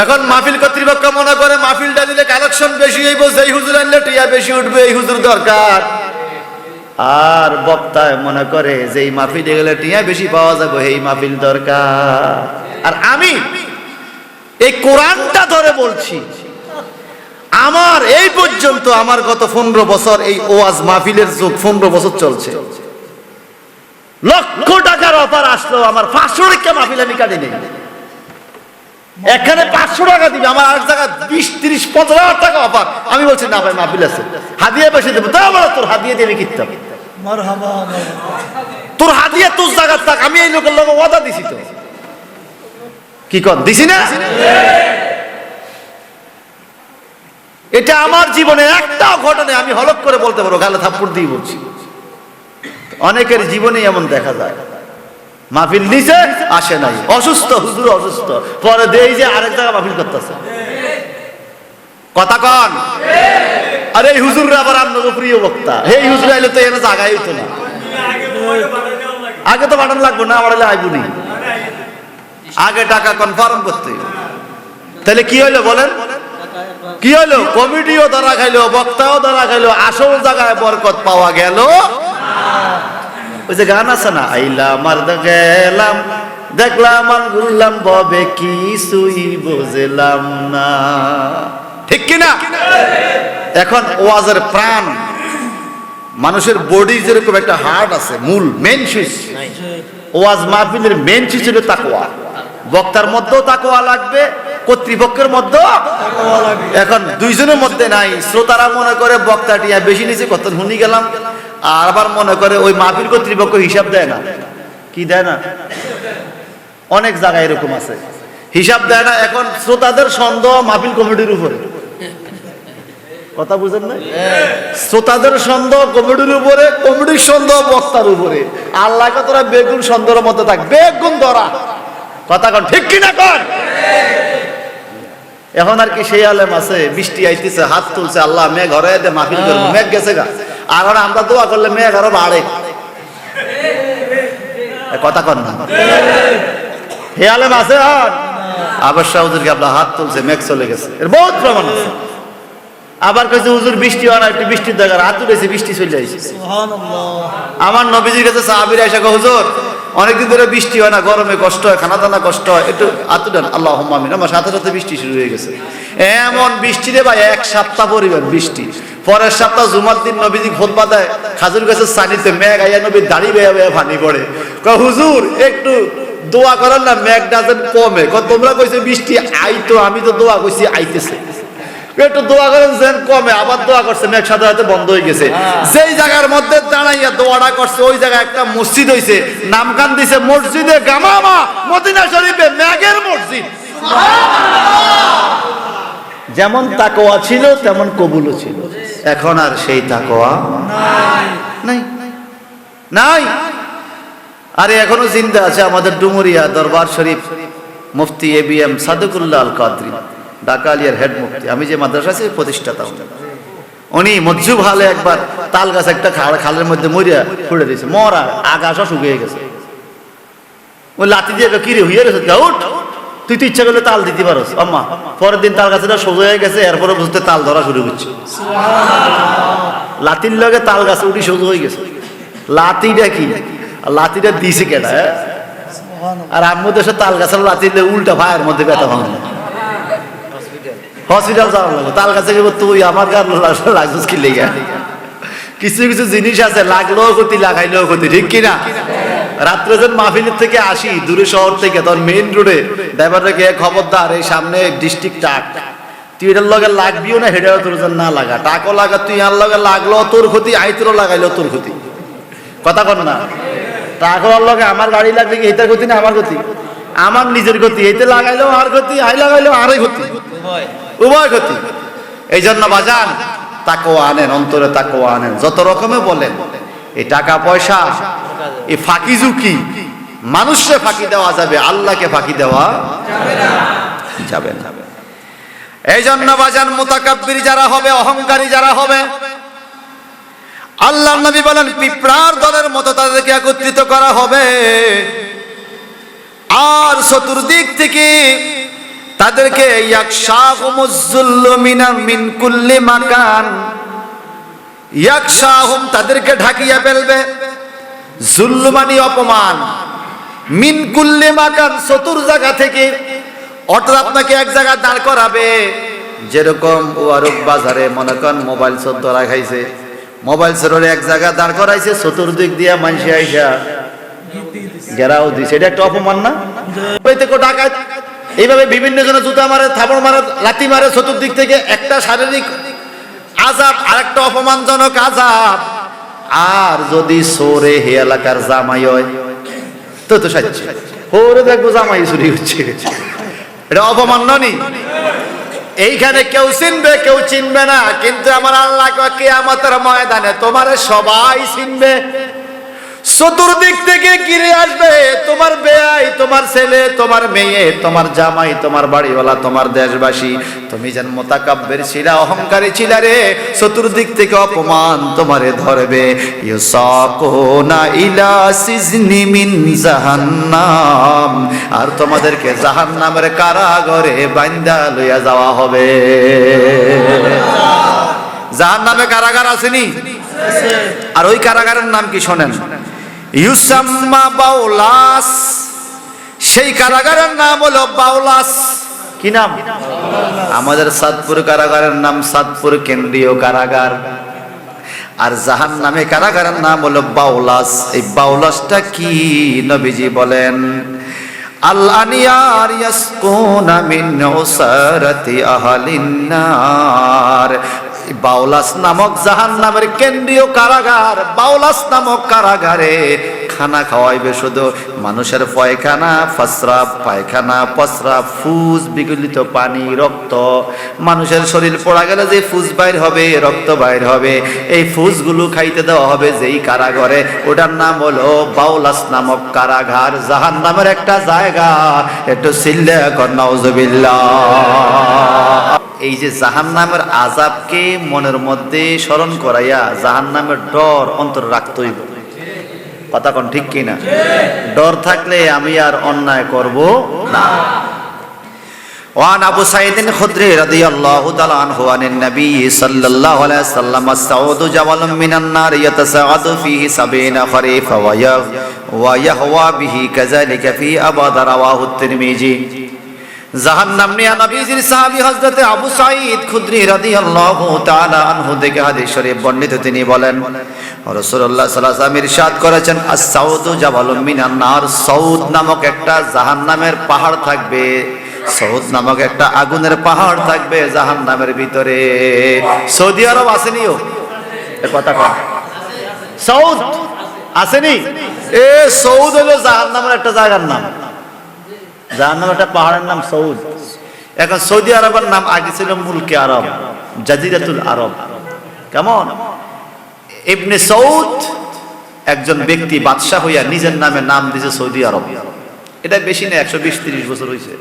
এখন মাহফিল কর্তৃপক্ষ মনে করে মাহফিলটা দিলে কালেকশন বেশি হইব, যেই হুজুর আনলে টিয়া বেশি উঠবে, এই হুজুর দরকার। আর বক্তায় মনে করে যে এই মাহফিলে গেলে টিয়া বেশি পাওয়া যাবে, এই মাহফিল দরকার। আর আমি এই কোরআনটা ধরে বলছি, আমার এই পর্যন্ত আমার গত 15 বছর এই ওয়াজ মাহফিলের যুগ 15 বছর চলছে। লক্ষ টাকার অফার আসলো, আমার 500 টাকা মাহফিল আমি কাটি নেই। এখানে 500 টাকা দিবে, আমার আর জায়গা 20, 30, 50 টাকা অফার। আমি বলছি না ভাই মাহফিল আছে, হাদিয়া বেশি দেবো। তা বলো তোর হাদিয়া দিয়ে কিনতাম, তোর হাদিয়া তোর জায়গা থাক। আমি এই লোকের লোক ওয়াদা দিছি তো, কি কর দিছি না? এটা আমার জীবনে একটাও ঘটনা আমি হলক করে বলতে পারবো, গালে থাপ্পড় দিয়ে বলছি। অনেকের জীবনে এমন দেখা যায়, মাহফিল নিচে আসে নাই, অসুস্থ, হুজুর অসুস্থ, পরে দেই যে আরেক জায়গা মাহফিল করতেছে। কথা কন? আরে এই হুজুররা আবার আপনার প্রিয় বক্তা, এই হুজুর আইলে তো এনে জায়গায় হইতো না। আগে তো পাঠান লাগবো না, আমার আইবুনি, আগে টাকা কনফার্ম করতে। তাহলে কি হইলো বলেন? কি হলো? কমিটিও ধরা খাইলো, বক্তাও ধরা খাইলো, আসল জায়গায় বরকত পাওয়া গেল। ওই যে গান আছে না, আইলাম আর গেলাম, দেখলাম আর ঘুরলাম, ববে কিছুই বুঝলাম না। ঠিক কিনা? এখন ওয়াজের প্রাণ, মানুষের বডি যেরকম একটা হার্ট আছে, মূল মেন সুইচ, ওয়াজ মাহফিলের মেন সুইচ হলো তাকওয়া। বক্তার মধ্যেও তাকওয়া লাগবে, কর্তৃপক্ষের মধ্যেও। এখন দুইজনের মধ্যে নাই। শ্রোতারা মনে করে বক্তাটিয়া বেশি নিচে কত শুনি গেলাম, আর আবার মনে করে ওই মাহফিল কর্তৃপক্ষ হিসাব দেয় না। কি দেয় না? অনেক জায়গায় এরকম আছে, হিসাব দেয় না। এখন শ্রোতাদের সন্দেহ মাহফিল কমিটির উপরে। কথা বুঝেন না? শ্রোতাদের সন্দেহ কমিটির উপরে, কমিটির সন্দেহ বক্তার উপরে। আল্লাহ তোরা বেগুন সন্দেহের মধ্যে থাক, বেগুন ধরা। কথা কন, ঠিক কিনা কন? এখন আর কি সেই আলেম আছে, বৃষ্টি আইতেছে, হাত তুলছে, আল্লাহ মেঘ ঘরে মাহফিল করবো, মেঘ গেছে গা। আর আমরা দোয়া করলে মেঘ আরো বাড়ে। কথা কন না? হে আলেম আছে, আর আবার হুজুরকে আপনার হাত তুলছে, মেঘ চলে গেছে, এর বহুত প্রমাণ আছে। আবার কইছে হুজুর বৃষ্টি হয় না, একটু বৃষ্টির দরকার, হাত তুলেছে, বৃষ্টি চলে আসছে। আমার নবীজির কাছে সাহাবীরা এসে কয়, হুজুর অনেকদিন ধরে বৃষ্টি হয় না, গরমে কষ্ট হয়, খানা দানা কষ্ট হয়, একটু হাত দেন। আল্লাহুম্মা আমিন। আমার সাথে সাথে বৃষ্টি শুরু হয়ে গেছে। এমন বৃষ্টি রে ভাই, 1 সপ্তাহ পরিমাণ বৃষ্টি। পরের সপ্তাহ জুমার দিন নবীজি খুতবা দেয়, খাজুর গাছের সানিতে মেঘ আইয়া নবীর দাড়ি বেয়া বেয়া পানি পড়ে। কয় হুজুর একটু দোয়া করেন না, মেঘটা যেন কমে। তোমরা কইছে বৃষ্টি আইতো, আমি তো দোয়া কইছি আইতেছে, একটু দোয়া করেন যেন কমে। আবার দোয়া করছে, মেঘ সাথে সাথে বন্ধ হয়ে গেছে। যেই জায়গার মধ্যে দাঁড়াইয়া দোয়াটা করছে, ওই জায়গায় একটা মসজিদ হইছে, নামকান দিছে মসজিদে গামামা, মদিনা শরীফে মেঘের মসজিদ। যেমন তাকওয়া ছিল তেমন কবুলও ছিল। এখন আর সেই তাকওয়া নাই, নাই। আরে এখনো জিন্দা আছে আমাদের ডুমুরিয়া দরবার শরীফ মুফতি ABM সাদেকুল্লাহ আল কাদরি, ঢাকা আলিয়ার হেড মুফতি। আমি যে মাদ্রাসা আছে প্রতিষ্ঠাতা, উনি মজ্জুব হালে একবার তাল গাছ একটা খালের মধ্যে মরিয়া ফুটে দিয়েছে, মরা আগাছা শুকিয়ে গেছে। ওই লাঠি দিয়ে কি রে হইয়া গেছে, উঠ তুই তো ইচ্ছা করলে তাল দিতে পারস আম্মা। পরের দিন তাল গাছটা সোজা হয়ে গেছে, এরপরে বুঝতে তাল ধরা শুরু করছে। লাঠির লগে তাল গাছ উঠি সোজা হয়ে গেছে। লাঠিটা কি, লাঠিটা দিছে কেটা? আর আম্মু দেশে তাল গাছের লাঠি উল্টা ভাইয়ের মধ্যে ব্যথা ভাঙে, হসপিটাল যাওয়া লাগবে। তাল গাছে গেব তুই আমার গান লাগছিস কি লেগে? কিছু কিছু জিনিস আছে লাগলেও ক্ষতি লাগাইলেও ক্ষতি, ঠিক কিনা? রাত্রে যখন মাহফিলের থেকে আসি দূরে শহর থেকে, তখন মেইন রোডে ড্রাইভারকে খবরদার এই সামনে ডিস্ট্রিক্ট টাক, তুই এটার লগে লাগবিও না, হেডাও তোর জন্য না লাগা, টাকও লাগা, তুই আর লগে লাগলো তোর ক্ষতি, আইতরও লাগাইলেও তোর ক্ষতি। কথা কন না? টাকার লগে আমার গাড়ি লাগবে কি এটার ক্ষতি না আমার ক্ষতি? আমার নিজের ক্ষতি, এতে লাগাইলেও আর ক্ষতি, আই লাগাইলেও আরই ক্ষতি, উভয় ক্ষতি। এই জন্য বাজান তাকওয়া আনেন, অন্তরে তাকওয়া আনেন। যত রকমে বলেন এই টাকা পয়সা এই ফাঁকি ঝুঁকি, মানুষকে ফাঁকি দেওয়া যাবে, আল্লাহকে ফাঁকি দেওয়া যাবে না। এই জন্য বাজান মুতাকাব্বির যারা হবে, অহংকারী যারা হবে, আল্লাহর নবী বলেন পিঁপড়ার দলের মতো তাদেরকে একত্রিত করা হবে, আর চতুর্দিক থেকে তাদেরকে মিন কুল্লি মাকান, ইয়াকশাহুম তাদেরকে ঢাকিয়ে ফেলবে, যুল্ল মানে অপমান, মিন কুল্লি মাকান চতুর জায়গা থেকে, অর্থাৎ আপনাকে এক জায়গায় দাঁড় করাবে। যেরকম ওয়ারুক বাজারে মনে করেন মোবাইল চোর ধরা খাইছে, মোবাইল চোরের এক জায়গায় দাঁড় করাইছে, চতুর্দিক দিয়ে মানুষ আইসা ঘেরাও দিছে, এটা একটা অপমান না? ডাকাত এইভাবে বিভিন্ন জনে জুতা মারে, থাপড় মারে, লাথি মারে, চতুর্দিক থেকে একটা শারীরিক আযাব আর একটা অপমানজনক আযাব। আর যদি চোরে হে এলাকার জামাই হয় তো তো সাজছে, ওরে দেখবো জামাই চুরি হচ্ছে, এটা অপমান ননি? এইখানে কেউ চিনবে কেউ চিনবে না, কিন্তু আমার আল্লাহ কিয়ামতের ময়দানে তোমারে সবাই চিনবে। চতুর্দিক থেকে ঘিরে আসবে তোমার বেয়াই, তোমার ছেলে, তোমার মেয়ে, তোমার জামাই, তোমার বাড়িওয়ালা, তোমার দেশবাসী। তুমি যেন মুতাকাব্বির ছিলা, অহংকারী ছিলা রে, চতুর্দিক থেকে অপমান তোমারে ধরবে। ইউসাকুনা ইলা সিজনি মিন জাহান্নাম, আর তোমাদেরকে জাহান্নামের কারাগারে বান্দা লইয়া যাওয়া হবে। জাহান্নামে কারাগার আসেনি? আর ওই কারাগারের নাম কি শোনেন? ইউসাম্মা বাউলাস। সেই কারাগারের নাম হলো বাউলাস। কি নাম? আমাদের সাদপুর কারাগারের নাম সাদপুর কেন্দ্রীয় কারাগার, আর জাহান্নামে কারাগারের নাম হলো বাউলাস। এই বাউলাসটা কি নবীজি বলেন? আল আনিয়ার ইয়াসকুনা মিন উসারাতি আহলিন নার। বাউলাস নামক জাহান্নামের কেন্দ্রীয় কারাগার, বাউলাস নামক কারাগারে খানা খাওয়াইবে শুধু মানুষের পায়খানা, প্রস্রাব, পায়খানা, প্রস্রাব, ফুস, বিগলিত পানি, রক্ত। মানুষের শরীর পড়া গেলে যে ফুস বাইর হবে, রক্ত বাইর হবে, এই ফুসগুলো খাইতে দেওয়া হবে যেই কারাগারে, ওটার নাম হলো বাউলাস নামক কারাগার। জাহান্নামের একটা জায়গা, একটু সিল্লা কর নাউজুবিল্লাহ। এই যে জাহান্নামের আযাবকে মনের মধ্যে স্মরণ করাইয়া জাহান্নামের ডর অন্তরে রাখতে হইব। কথা কোন ঠিক কিনা? ডর থাকলে আমি আর অন্যায় করব না। ওয়ান আবু সাঈদ খুদরি রাদিয়াল্লাহু তাআলা আনহু আনিন নবী সাল্লাল্লাহু আলাইহি ওয়াসাল্লাম আস-সাউদু জাওয়ালুম মিনান নার ইয়াতাসাআদু ফীহি 70 খরিফা ওয়া ইয়াহওয়া বিহি কাযালিকা ফী আবাদ রাওয়াহু তিরমিজি। জাহান্নাম নিয়ে নবীজির সাহাবী হযরতে আবু সাঈদ খুদরি রাদিয়াল্লাহু তাআলা আনহু থেকে হাদিস শরীফ বর্ণিত, তিনি বলেন রাসূলুল্লাহ সাল্লাল্লাহু আলাইহি ওয়াসাল্লাম ইরশাদ করেছেন, আস-সাউদু জাবালুম মিনান নার। সাউদ নামক একটা জাহান্নামের পাহাড় থাকবে, সাউদ নামক একটা আগুনের পাহাড় থাকবে জাহান্নামের ভিতরে। সৌদি আরব আসেনিও? এ কথা কন, সাউদ আসেনি? এ সৌদ হলো জাহান্নামের একটা জায়গার নাম, জাহান্নামের একটা পাহাড়ের নাম সৌদ। এখন সৌদি আরবের নাম আগে ছিল মুলকে আরব, জাজিরাতুল আরব। কেমন? ইবনে সৌদ একজন ব্যক্তি বাদশা হইয়া নিজের নামে নাম দিয়েছে সৌদি আরব। এটা বেশি না, 120-30 বছর হয়েছে।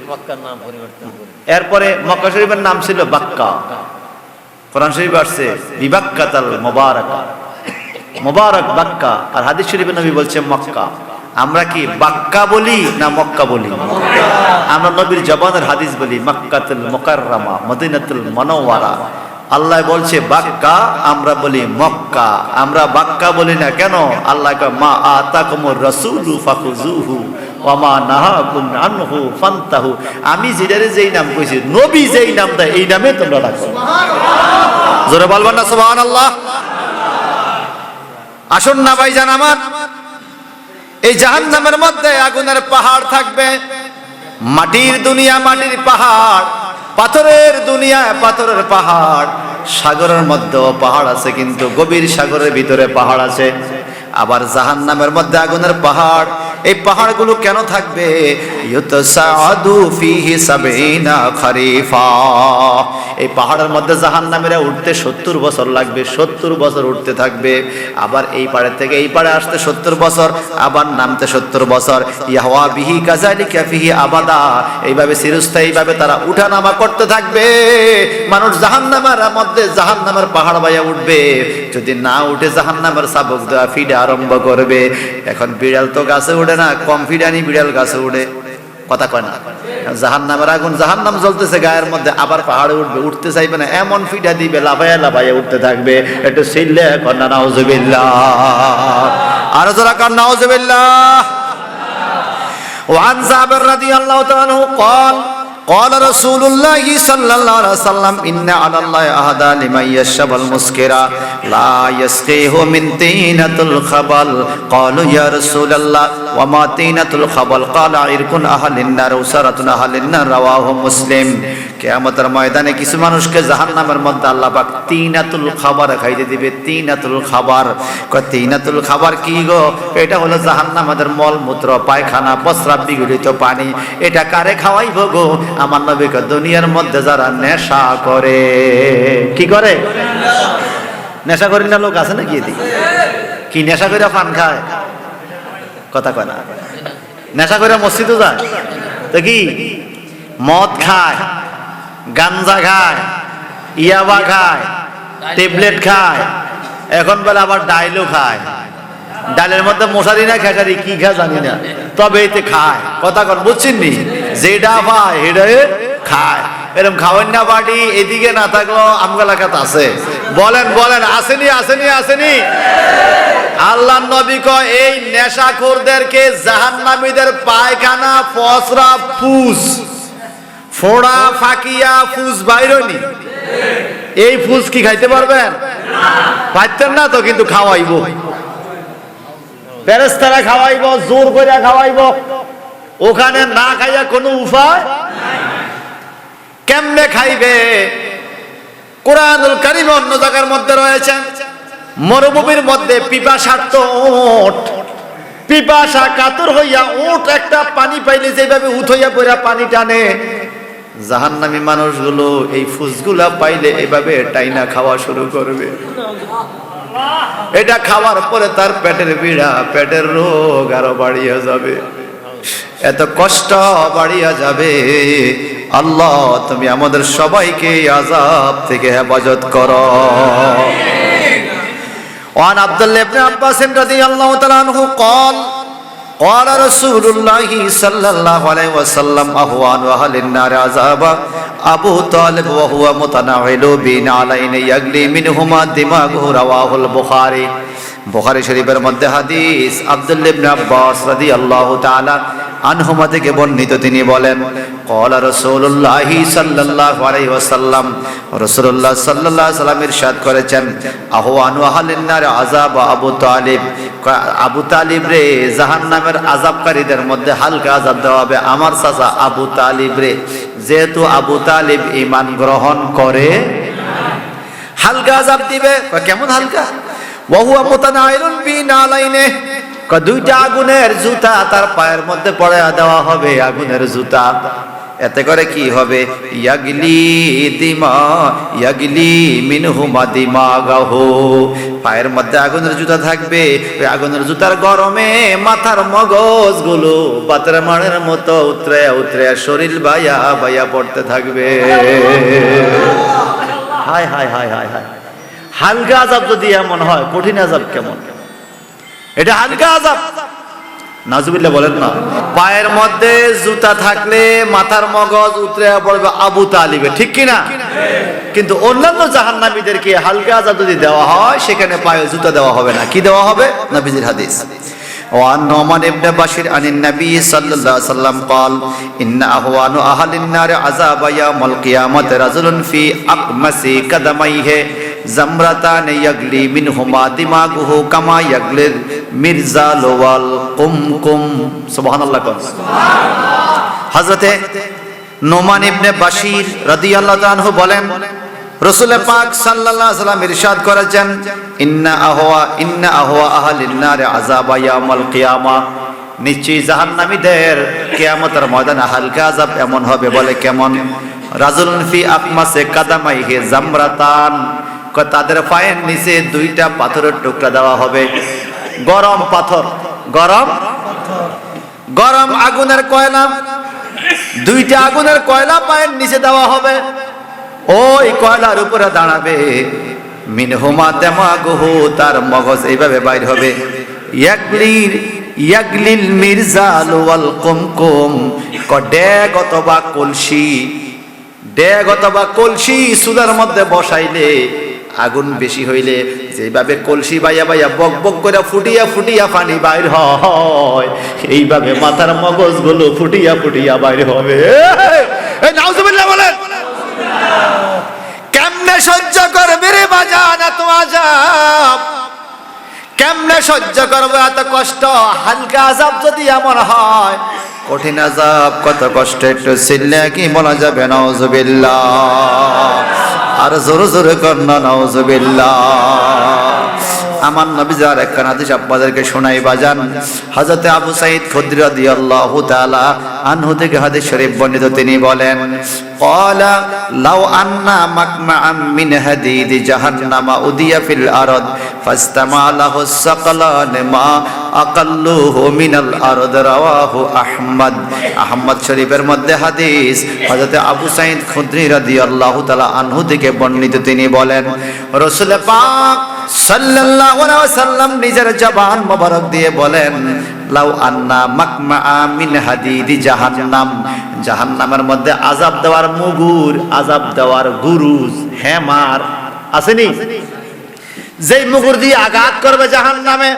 এরপরে মক্কা শরীফের নাম ছিল বাক্কা, কোরআন শরীফ আসছে বিবাক্কাতাল মুবারাকা, মুবারক বাক্কা। আর হাদিস শরীফে নবী বলছে মক্কা। আমরা কি বাক্কা বলি না মক্কা বলি? আমরা নবীর জবানের হাদিস বলি মক্কাতুল মুকাররমা, মদিনাতুল মুনাওয়ারা। আল্লাহ বলছে বাক্কা, আমরা বলি মক্কা। আমরা বাক্কা বলি না কেন? আল্লাহ কয় মা আতাকুমুর রাসূলু ফাখুযুহু ওয়া মা নাহাকুম আনহু ফান্তাহু। আমি যেটারে যেই নাম কইছি, নবী যেই নাম দেয় এই নামে তোমরা রাখো। সুবহানাল্লাহ, জোরে বলবেন না সুবহানাল্লাহ? আসুন না ভাইজান আমার, এই জাহান্নামের মধ্যে আগুনের পাহাড় থাকবে। মাটির দুনিয়া মাটির পাহাড়, পাথরের দুনিয়া পাথরের পাহাড়। সাগরের মধ্যেও পাহাড় আছে, কিন্তু গভীর সাগরের ভিতরে পাহাড় আছে। আবার জাহান্নামের মধ্যে আগুনের পাহাড়। এই পাহাড়গুলো কেন থাকবে? ইউতসাদু ফিহি সাবিনা খরিফা। এই পাহাড়ের মধ্যে জাহান্নামীরা উঠতে 70 বছর লাগবে, 70 বছর উঠতে থাকবে। আবার এই পাড়ে থেকে এই পাড়ে আসতে 70 বছর, আবার নামতে 70 বছর। ইয়াহওয়া বিহি কাযালিকা ফিহি আবাদা। এইভাবে চিরস্থায়ীভাবে তারা উঠানামা করতে থাকবে। মানুষ জাহান্নামের মধ্যে জাহান্নামের পাহাড় বাইয়া উঠবে। যদি না উঠে জাহান্নামের শাবক দেওয়া ফিডা আরম্ভ করবে। এখন বিড়াল তো গাছে উঠে না, কম ফিডানি বিড়াল গাছে উঠে, কথা কয় না। জাহান্নামের আগুন, জাহান্নাম জ্বলতেছে গায়ের মধ্যে, আবার পাহাড়ে উঠবে, উঠতে চাইবে না, এমন ফিডা দিবে লাফাইয়া লাফাইয়া উঠতে থাকবে। একটু সিল্লে কন্যা নাউজুবিল্লাহ, আরো জোরা কন্যা নাউজুবিল্লাহ। ওয়ান জাবের রাদিয়াল্লাহু তাআলা আনহু قال قال رسول الله صلى الله عليه وسلم إن على الله أهدى لمن يشرب المسكرا لا يسقيه من طينة الخبل قالوا يا رسول الله وما طينة الخبل قال عرق أهل النار وسرة أهل النار رواه مسلم। কিয়ামতের ময়দানে কিছু মানুষকে জাহান্নামের মধ্যে আল্লাহ পাক তিনাতুল খাবার খাইতে দিবে। তিনাতুল খাবার, কয় তিনাতুল খাবার কি গো? এটা হলো জাহান্নামের মলমূত্র, পায়খানা, প্রস্রাব বিগলিত পানি। এটা কারে খাওয়াইব গো? আমার নবী কয় দুনিয়ার মধ্যে যারা নেশা করে। কি করে? নেশা করি না লোক আছে নাকি এদিকে? কি নেশা করে পান খায়? কথা কয় না। নেশা করে মসজিদে যায় তো কি? মদ খায়, গাঞ্জা খায়, ইয়াবা খায়, ট্যাবলেট খায়, এখন বলে আবার ডাইলও খায়। ডালের মধ্যে মশারি না খেসারি কি খায় জানি না, তবে এতে খায়। কথা কন বুঝছেন নি? যেটা পায় সেটাই খায়। এরকম খাওয়ান না বাড়ি এদিকে না থাকলো আমগা এলাকাতে আছে। বলেন বলেন, আসেনি আসেনি আসেনি? আল্লাহ নবী কয় এই নেশাখোরদেরকে জাহান্নামীদের পায়খানা, প্রস্রাব, ফুস, ফোড়া, ফাকিয়া, ফুস বাইরনি, এই ফুস কি খাইতে পারবেন? পারতেন না তো, কিন্তু খাওয়াইব। ফেরেশতারা খাওয়াইব, জোর করে খাওয়াইব। ওখানে না খাইয়া কোনো উপায় কেমনে খাইবে? কোরআনুল কারীম অন্য জায়গার মধ্যে রয়েছে, মরুভূমির মধ্যে পিপাসার্ত উট, পিপাসা কাতর হইয়া উট একটা পানি পাইলে যেভাবে উঠ হইয়া পড়া পানি টানে, জাহান্নামী মানুষগুলো এই ফুসগুলা পাইলে এভাবে টাইনা খাওয়া শুরু করবে। এটা খাওয়ার পরে তার পেটের পীড়া, পেটের রোগ আরো বাড়িয়ে যাবে, এত কষ্ট বাড়িয়া যাবে। আল্লাহ তুমি আমাদের সবাইকে আযাব থেকে হেফাজত করো। ওয়ান আব্দুল্লাহ ইবনে আব্বাস রাদিয়াল্লাহু তাআলা আনহু قال قال رسول الله صلى الله عليه وسلم اهوان اهل النار عذابا ابو طالب وهو متناول بين علين يغلي منهما دماغه رواه البخاري। বুখারী শরীফের মধ্যে হাদিস, আব্দুল্লাহ ইবনে আব্বাস রাদিয়াল্লাহু তাআলা আনহুমা থেকে বর্ণিত, তিনি বলেন ক্বালা রাসূলুল্লাহ সাল্লাল্লাহু আলাইহি ওয়াসাল্লাম, রাসূলুল্লাহ সাল্লাল্লাহু আলাইহি ওয়াসাল্লাম ইরশাদ করেছেন আহওয়ানু আহলিন নার আযাব আবু তালিব, আবু তালিব রে জাহান্নামের আযাবকারীদের মধ্যে হালকা আযাব দেওয়া হবে আমার চাচা আবু তালিব রে। যেহেতু আবু তালিব ঈমান গ্রহণ করে, হালকা আযাব দিবে। কেমন হালকা? ওয়াহুয়া মুতানাইলুন বিনালাইনে, দুইটা আগুনের জুতা তার পায়ের মধ্যে পড়ায়া দেওয়া হবে, আগুনের জুতা। এতে করে কি হবে? ইয়াগলি মিনহুমা দিমাগাহু, পায়ের মধ্যে আগুনের জুতা থাকবে। ওই আগুনের জুতার গরমে মাথার মগজগুলো বাতের মাড়ের মতো উতরে উতরে শরীর বাইয়া বাইয়া পড়তে থাকবে। হায় হায় হায় হায় হায়, হালকা আযাব যদি এমন হয়, কঠিন আযাব কেমন? এটা হালকা আযাব, নাজুবিল্লাহ বলেন না। পায়ের মধ্যে জুতা থাকলে মাথার মগজ উতরে পড়বে আবু তালিবে, ঠিক কিনা? কিন্তু অন্যান্য জাহান্নামীদেরকে হালকা আযাব যদি দেওয়া হয়, সেখানে পায়ে জুতা দেওয়া হবে না। কি দেওয়া হবে? নবীজির হাদিস। وعن نعمان بن بشير عن النبي صلى الله عليه وسلم قال إن أهوان أهل النار عذاب يوم القيامة رجل في أقمص قدميه زمرتان يغلي منهما دماغه كما يغلي المرزال والقمقم سبحان الله হযরতে নোমান ইবনে বাশির রাদিয়াল্লাহু তাআলা আনহু বলেন, রাসূল পাক সাল্লাল্লাহু আলাইহি ওয়াসাল্লাম ইরশাদ করেছেন, ইন্না আহওয়া আহলিন নার আযাবা ইয়াউমাল কিয়ামা, নিশ্চয়ই জাহান্নামীদের কিয়ামতের ময়দানে হালকা আযাব এমন হবে। বলে কেমন? রাজুলুন ফি আকমাসে কাদামাইহি জামরাতান, তাদের পায়ের নিচে দুইটা পাথরের টুকরা দেওয়া হবে। গরম পাথর, গরম আগুনের কয়লা, দুইটা আগুনের কয়লা পায়ের নিচে দেওয়া হবে। ওই কয়লার উপরে দাঁড়াবে। মিনহুমা দামাগুহু, তার মগজ এইভাবে বাইর হবে। ইয়াগলিল মিরজাল ওয়াল কুমকুম, ডেগ অথবা কলসি সুদার মধ্যে বসাইলে আগুন বেশি হইলে যেভাবে কলসি বাইয়া বাইয়া বক বক করে ফুটিয়া ফুটিয়া পানি বাইর হয়, এইভাবে মাথার মগজ গুলো ফুটিয়া ফুটিয়া বাইর হবে। নাউজুবিল্লাহ বলেন। কেমনে সহ্য করবে রে বাজান এত আযাব? কেমনে সহ্য করবে এত কষ্ট? হালকা আযাব যদি এমন হয়, কঠিন আযাব কত কষ্ট, একটু চিল্লে কি বলা যাবে? নাউজুবিল্লাহ। আর জোরে জোরে কর না নাউজুবিল্লাহ। আমার নবী যার একখান হাদিস আপনাদেরকে শোনাই বাজান। হযরতে আবু সাঈদ খুদরি রাদিয়াল্লাহু তাআলা আনহু থেকে হাদিস শরীফ বর্ণিত, তিনি বলেন, ক্বালা লাউ আন্না মাকমাআম মিন হাদিদি জাহান্নামা উদিয়া ফিল আরদ ফাস্তামালাহু সাকালান মা আকাল্লুহু মিনাল আরদ, রাওয়াহু আহমদ শরীফের মধ্যে হাদিস। হযরতে আবু সাঈদ খুদরি রাদিয়াল্লাহু তাআলা আনহু থেকে বর্ণিত, তিনি বলেন, রাসূল পাক সাল্লাল্লাহু আলাইহি ওয়াসাল্লাম নিজের জবান মোবারক দিয়ে বলেন, লাউ আন্না মাকমাআ মিন হাদিদি জাহান্নাম, জাহান্নামের মধ্যে আযাব দেওয়ার মুগুর, আযাব দেওয়ার গুরুজ, হেমার আসেনি, যেই মুগুর দিয়ে আঘাত করবে জাহান্নামে,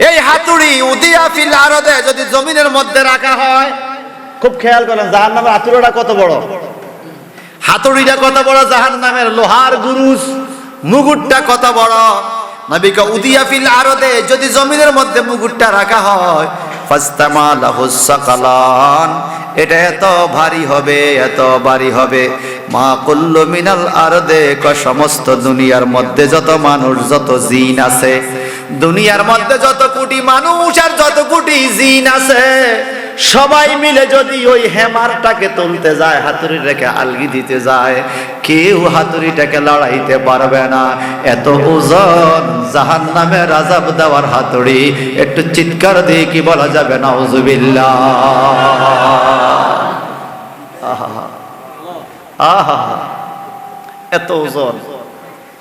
এই হাতুড়ি উদিয়া ফিল আরদে যদি জমিনের মধ্যে রাখা হয়, খুব খেয়াল করেন জাহান্নামের হাতুড়িটা কত বড়, হাতুড়িটা কত বড়, জাহান্নামের লোহার গুরুজ মুগুরটা কত বড়। নবীকে উদিয়া ফিল আরদে যদি জমিনের মধ্যে মুগুরটা রাখা হয়, ফাস্তামালাহু সাকালান, এটা এত ভারী হবে, এত ভারী হবে। মা কুল্লু মিনাল আরদে, সমস্ত দুনিয়ার মধ্যে যত মানুষ, যত জিন আছে, দুনিয়ার মধ্যে যত কোটি মানুষ আর যত কোটি জিন আছে, সবাই মিলে যদি ওই হেমারটাকে তুলতে যায়, হাতুড়ি রেখে আলগি দিতে যায়, কেউ হাতুড়িটাকে লড়াইতে পারবে না, এত ওজন জাহান্নামের আযাব দেওয়ার হাতুড়ি। একটু চিৎকার দিয়ে কি বলা যাবে? নাউজুবিল্লাহ। আহা, এত ওজন,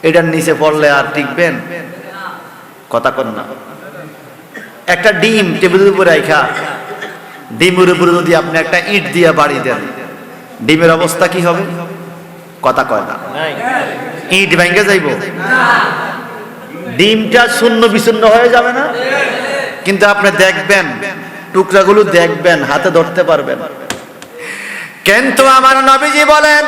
এটার নিচে পড়লে আর টিকবেন? কথা কন না। একটা ডিম টেবিলের উপরে রাখা, ডিমের উপরে যদি আপনি একটা ইট দিয়ে বাড়ি দেন, ডিমের অবস্থা কি হবে? কথা কয় না। ইট ভেঙে যাইব, ডিমটা শূন্য বিশূন্য হয়ে যাবে না? কিন্তু আপনি দেখবেন, টুকরাগুলো দেখবেন, হাতে ধরতে পারবেন। কিন্তু আমার নবীজি বলেন,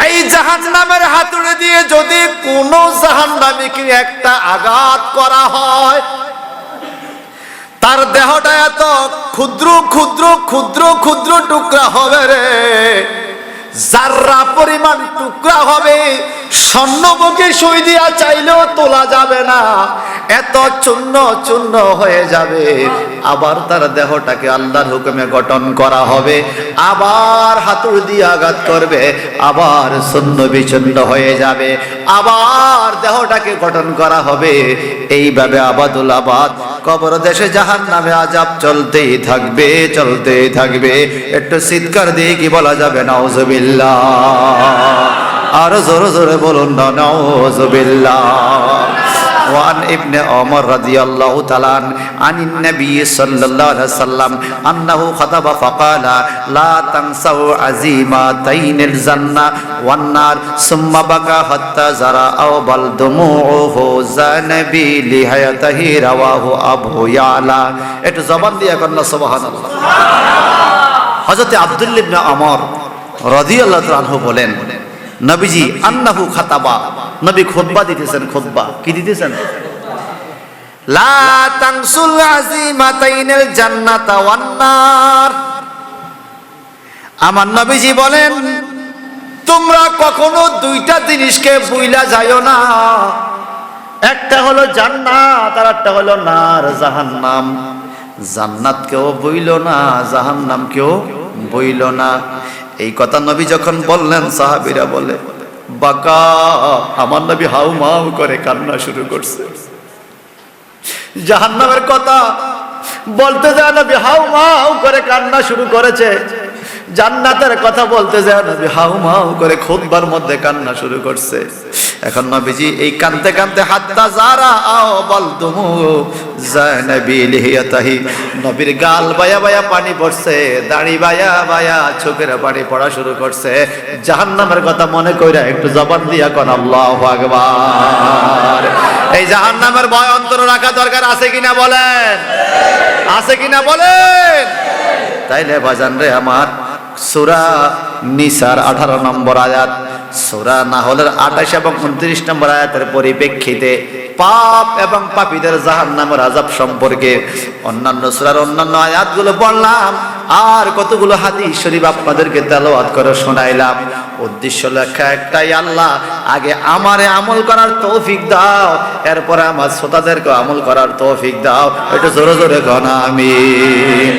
এই জাহান্নামের হাতুড়ি দিয়ে যদি কোনো জাহান্নামীকে একটা আঘাত করা হয়, তার দেহটা এত ক্ষুদ্র ক্ষুদ্র ক্ষুদ্র ক্ষুদ্র টুকরা হবে রে, জাররা পরিমাণ টুকরা হবে, স্বর্ণমুখী সুই দিয়া চাইলেও তোলা যাবে না, এত চূর্ণ চূর্ণ হয়ে যাবে। আবার তার দেহটাকে আল্লাহর হুকুমে গঠন করা হবে, আবার হাতুড়ি দিয়ে আঘাত করবে, আবার শূন্য বিচ্ছিন্ন হয়ে যাবে, আবার দেহটাকে গঠন করা হবে। এইভাবে আবাদুল আবাদ কবর দেশে জাহান্নামে আযাব চলতেই থাকবে, চলতেই থাকবে। একটু চিৎকার দিয়ে কি বলা যাবে? নাউজুবিল্লাহ। আর জোরে জোরে বলুন না নাউযুবিল্লাহ। وعن ابن عمر رضي الله تعالى عن النبي صلى الله عليه وسلم أنه خطب فقال لا تنسوا عزيمتين الجنة والنار ثم بكى حتى زرع بل دموعه زانبي لحياته رواه أبو يعلى একটু জবান দিয়ে কন্না সুবহানাল্লাহ। হযরত আব্দুল্লাহ ইবনে ওমর রাদিয়াল্লাহু তাআলা আনহু বলেন নবীজি আন্নাহু খাতাবা, নবী খুতবা দিতেছেন। খুতবা কি দিতেছেন? লা তানসুল আযীমাতাইনিল জান্নাতা ওয়ান নার। আমার নবীজি বলেন তোমরা কখনো দুইটা জিনিসকে ভুইলা যাইও না, একটা হলো জান্নাত আর একটা হলো নার, জাহান্নাম। জান্নাত কেউ বইলো না, জাহান্নাম কেউ বইলো না। এই কথা নবী যখন বললেন সাহাবীরা বলে বাকা, আমার নবী হাউমাউ করে কান্না শুরু করছে। জাহান্নামের কথা বলতে যায় নবী হাউমাউ করে কান্না শুরু করেছে, জান্নাতের কথা বলতে যায় নবী হাউমাউ করে খুতবার মধ্যে কান্না শুরু করছে। এখন নবীজি এই কানতে কানতে হাত্তা যারা আও বলতুমু জানবী লিহিয়াতাহি, নবীর গাল বায়া বায়া পানি পড়ছে, দাড়ি বায়া বায়া চোখের পানি পড়া শুরু করছে। জাহান্নামের কথা মনে কইরা একটু জবান দিয়া কোন আল্লাহু আকবার। এই জাহান্নামের ভয় অন্তরে রাখা দরকার আছে কিনা বলেন? আছে কিনা বলেন? তাইলে বাজান রে আমার, সূরা নিসার 18 নম্বর আয়াত, সূরা নাহলের 28 এবং 29 নম্বর আয়াতের পরিপ্রেক্ষিতে পাপ এবং পাপীদের জাহান্নামের আযাব সম্পর্কে অন্যান্য সূরার অন্যান্য আয়াতগুলো পড়লাম, আর কতগুলো হাদিস শরীফ আপনাদেরকে তেলাওয়াত করে শোনাইলাম। উদ্দেশ্য লেখা একটাই, আল্লাহ আগে আমারে আমল করার তৌফিক দাও, এরপরে আমার শ্রোতাদেরকে আমল করার তৌফিক দাও। এটা জোরে জোরে গণ আমিন।